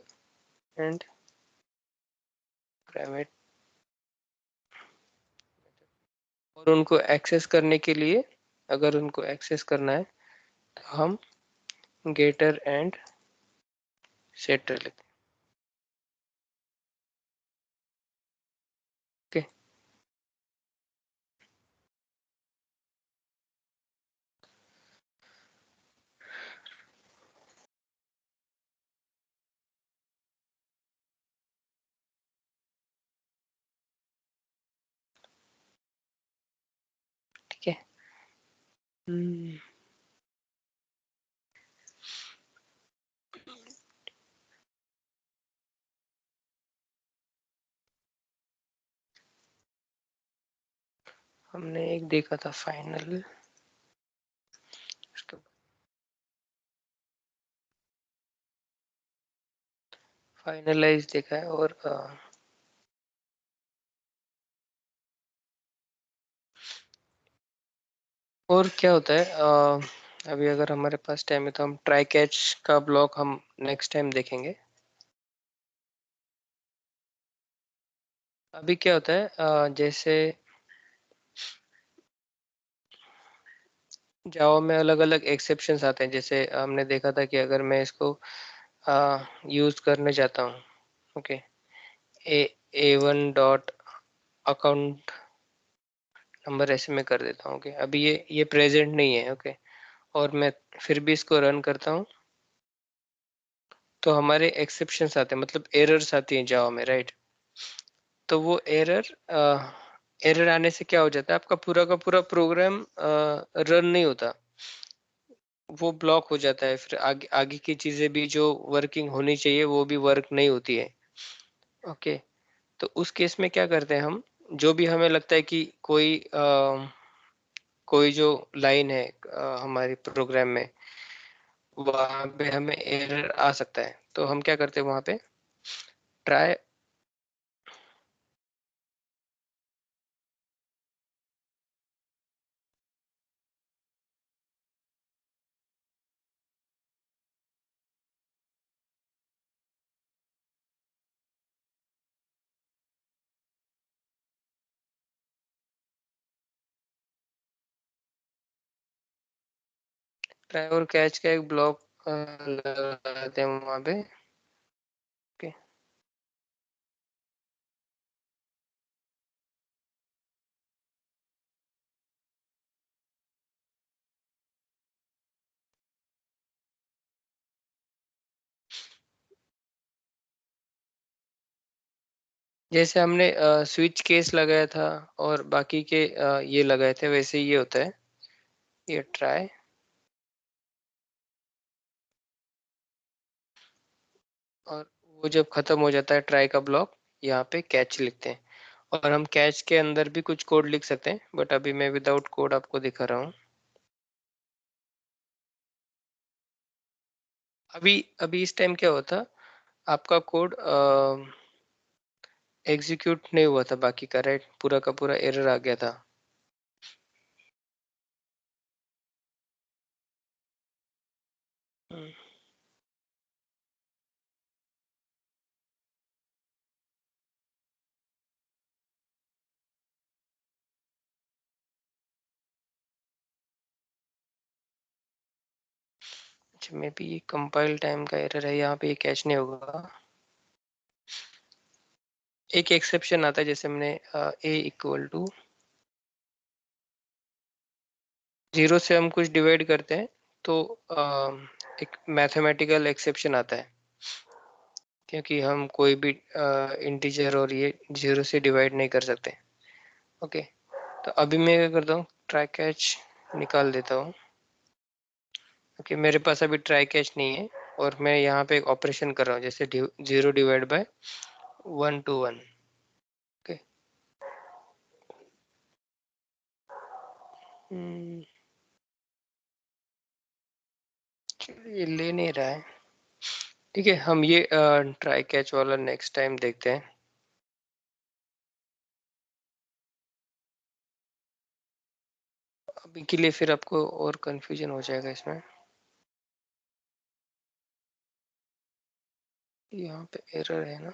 एंड प्राइवेट, और उनको एक्सेस करने के लिए, अगर उनको एक्सेस करना है तो हम गेटर एंड सेटर लेते हैं। ओके, ठीक है। हमने एक देखा था फाइनल, फाइनलाइज देखा है, और और क्या होता है, अभी अगर हमारे पास टाइम है तो हम ट्राई कैच का ब्लॉक हम नेक्स्ट टाइम देखेंगे। अभी क्या होता है, जैसे जावा में अलग अलग एक्सेप्शंस आते हैं। जैसे हमने देखा था कि अगर मैं इसको यूज करने जाता हूँ, okay, A1 dot account number ऐसे में कर देता हूँ। ओके, अभी ये प्रेजेंट नहीं है। ओके, और मैं फिर भी इसको रन करता हूँ तो हमारे एक्सेप्शंस आते हैं, मतलब एरर्स आती हैं जावा में, राइट। तो वो एरर आने से क्या हो जाता है, आपका पूरा का पूरा प्रोग्राम रन नहीं होता, वो ब्लॉक हो जाता है। फिर आगे आगे की चीजें भी जो वर्किंग होनी चाहिए वो भी वर्क नहीं होती है। ओके, तो उस केस में क्या करते हैं हम, जो भी हमें लगता है कि कोई जो लाइन है हमारी प्रोग्राम में, वहां पे हमें एरर आ सकता है, तो हम क्या करते हैं वहां पे ट्राई ट्राई और कैच का एक ब्लॉक लगाते हैं वहां पे। ओके, जैसे हमने स्विच केस लगाया था और बाकी के ये लगाए थे, वैसे ही ये होता है, ये ट्राई। और वो जब खत्म हो जाता है ट्राई का ब्लॉक, यहाँ पे कैच लिखते हैं। और हम कैच के अंदर भी कुछ कोड लिख सकते हैं, बट अभी मैं विदाउट कोड आपको दिखा रहा हूँ। अभी अभी इस टाइम क्या होता, आपका कोड एग्जीक्यूट नहीं हुआ था बाकी का, राइट, पूरा का पूरा एरर आ गया था। हम्म, अच्छा, मे बी ये कंपाइल टाइम का एरर है, यहाँ पे ये कैच नहीं होगा। एक एक्सेप्शन आता है, जैसे हमने ए इक्वल टू 0 से हम कुछ डिवाइड करते हैं तो एक मैथमेटिकल एक्सेप्शन आता है, क्योंकि हम कोई भी इंटीजर और ये 0 से डिवाइड नहीं कर सकते। ओके, तो अभी मैं क्या करता हूँ, ट्राई कैच निकाल देता हूँ। ओके, मेरे पास अभी ट्राई कैच नहीं है और मैं यहाँ पे एक ऑपरेशन कर रहा हूँ, जैसे 0 डिवाइड बाय 1 to 1। ओके, ये ले नहीं रहा है। ठीक है, हम ये ट्राई कैच वाला नेक्स्ट टाइम देखते हैं। अभी के लिए फिर आपको और कंफ्यूजन हो जाएगा इसमें। यहाँ पे एरर है ना,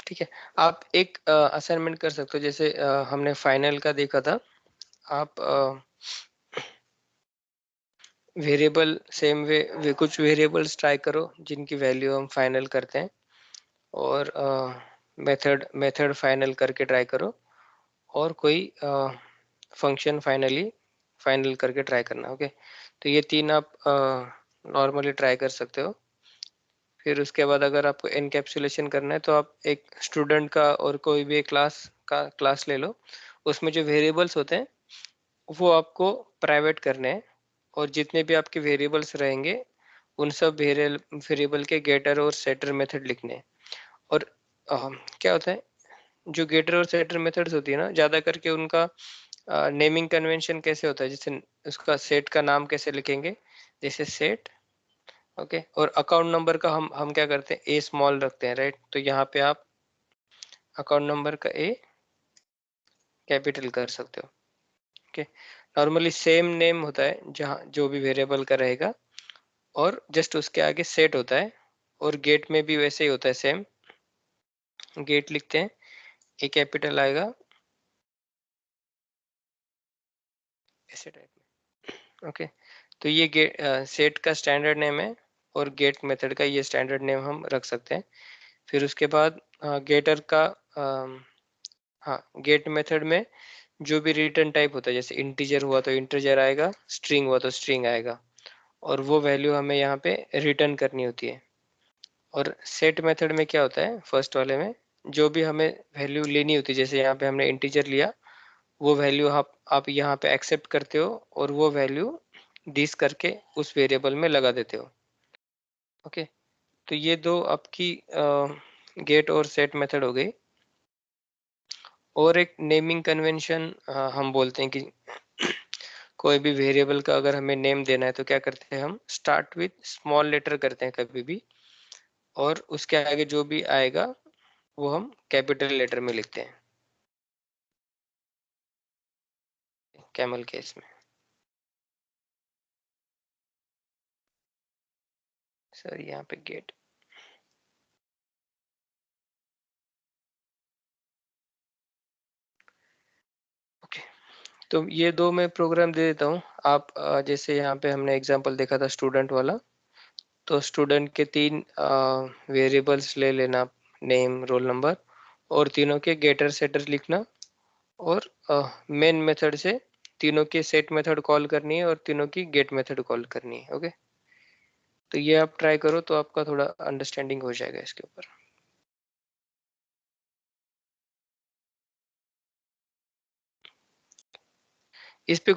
ठीक है। आप एक असाइनमेंट कर सकते हो, जैसे हमने फाइनल का देखा था। आप वेरिएबल सेम वे कुछ वेरिएबल्स ट्राई करो जिनकी वैल्यू हम फाइनल करते हैं, और मेथड मेथड फाइनल करके ट्राई करो, और कोई फंक्शन फाइनल करके ट्राई करना। ओके, तो ये तीन आप नॉर्मली ट्राई कर सकते हो। फिर उसके बाद अगर आपको एनकैप्सुलेशन करना है तो आप एक स्टूडेंट का और कोई भी एक क्लास ले लो, उसमें जो वेरिएबल्स होते हैं वो आपको प्राइवेट करने हैं, और जितने भी आपके वेरिएबल्स रहेंगे उन सब वेरिएबल के गेटर और सेटर मेथड लिखने हैं। और क्या होता है, जो गेटर और सेटर मेथड्स होती है ना, ज्यादा करके उनका नेमिंग कन्वेंशन कैसे होता है, जैसे उसका सेट का नाम कैसे लिखेंगे, जैसे सेट ओके। और अकाउंट नंबर का हम क्या करते हैं, ए स्मॉल रखते हैं, राइट। तो यहाँ पे आप अकाउंट नंबर का ए कैपिटल कर सकते हो। ओके। नॉर्मली सेम नेम होता है जहाँ जो भी वेरिएबल का रहेगा, और जस्ट उसके आगे सेट होता है, और गेट में भी वैसे ही होता है सेम। गेट लिखते हैं, ए कैपिटल आएगा ऐसे टाइप में। ओके। तो ये गेट सेट का स्टैंडर्ड नेम है, और गेट मेथड का ये स्टैंडर्ड नेम हम रख सकते हैं। फिर उसके बाद गेटर का हाँ, गेट मेथड में जो भी रिटर्न टाइप होता है, जैसे इंटीजर हुआ तो इंटीजर आएगा, स्ट्रिंग हुआ तो स्ट्रिंग आएगा, और वो वैल्यू हमें यहाँ पे रिटर्न करनी होती है। और सेट मेथड में क्या होता है, फर्स्ट वाले में जो भी हमें वैल्यू लेनी होती है, जैसे यहाँ पे हमने इंटीजर लिया, वो वैल्यू आप यहाँ पे एक्सेप्ट करते हो, और वो वैल्यू दिस करके उस वेरिएबल में लगा देते हो। ओके। तो ये दो आपकी गेट और सेट मेथड हो गई। और एक नेमिंग कन्वेंशन हम बोलते हैं कि कोई भी वेरिएबल का अगर हमें नेम देना है तो क्या करते हैं, हम स्टार्ट विथ स्मॉल लेटर करते हैं कभी भी, और उसके आगे जो भी आएगा वो हम कैपिटल लेटर में लिखते हैं, कैमल केस में। सर यहाँ पे गेट। ओके। तो ये दो मैं प्रोग्राम दे देता हूँ आप। जैसे यहाँ पे हमने एग्जांपल देखा था स्टूडेंट वाला, तो स्टूडेंट के 3 वेरिएबल्स ले लेना, नेम, रोल नंबर, और तीनों के गेटर सेटर लिखना, और मेन मेथड से तीनों की सेट मेथड कॉल करनी है और तीनों की गेट मेथड कॉल करनी है। ओके। तो ये आप ट्राई करो तो आपका थोड़ा अंडरस्टैंडिंग हो जाएगा इसके ऊपर। इस पे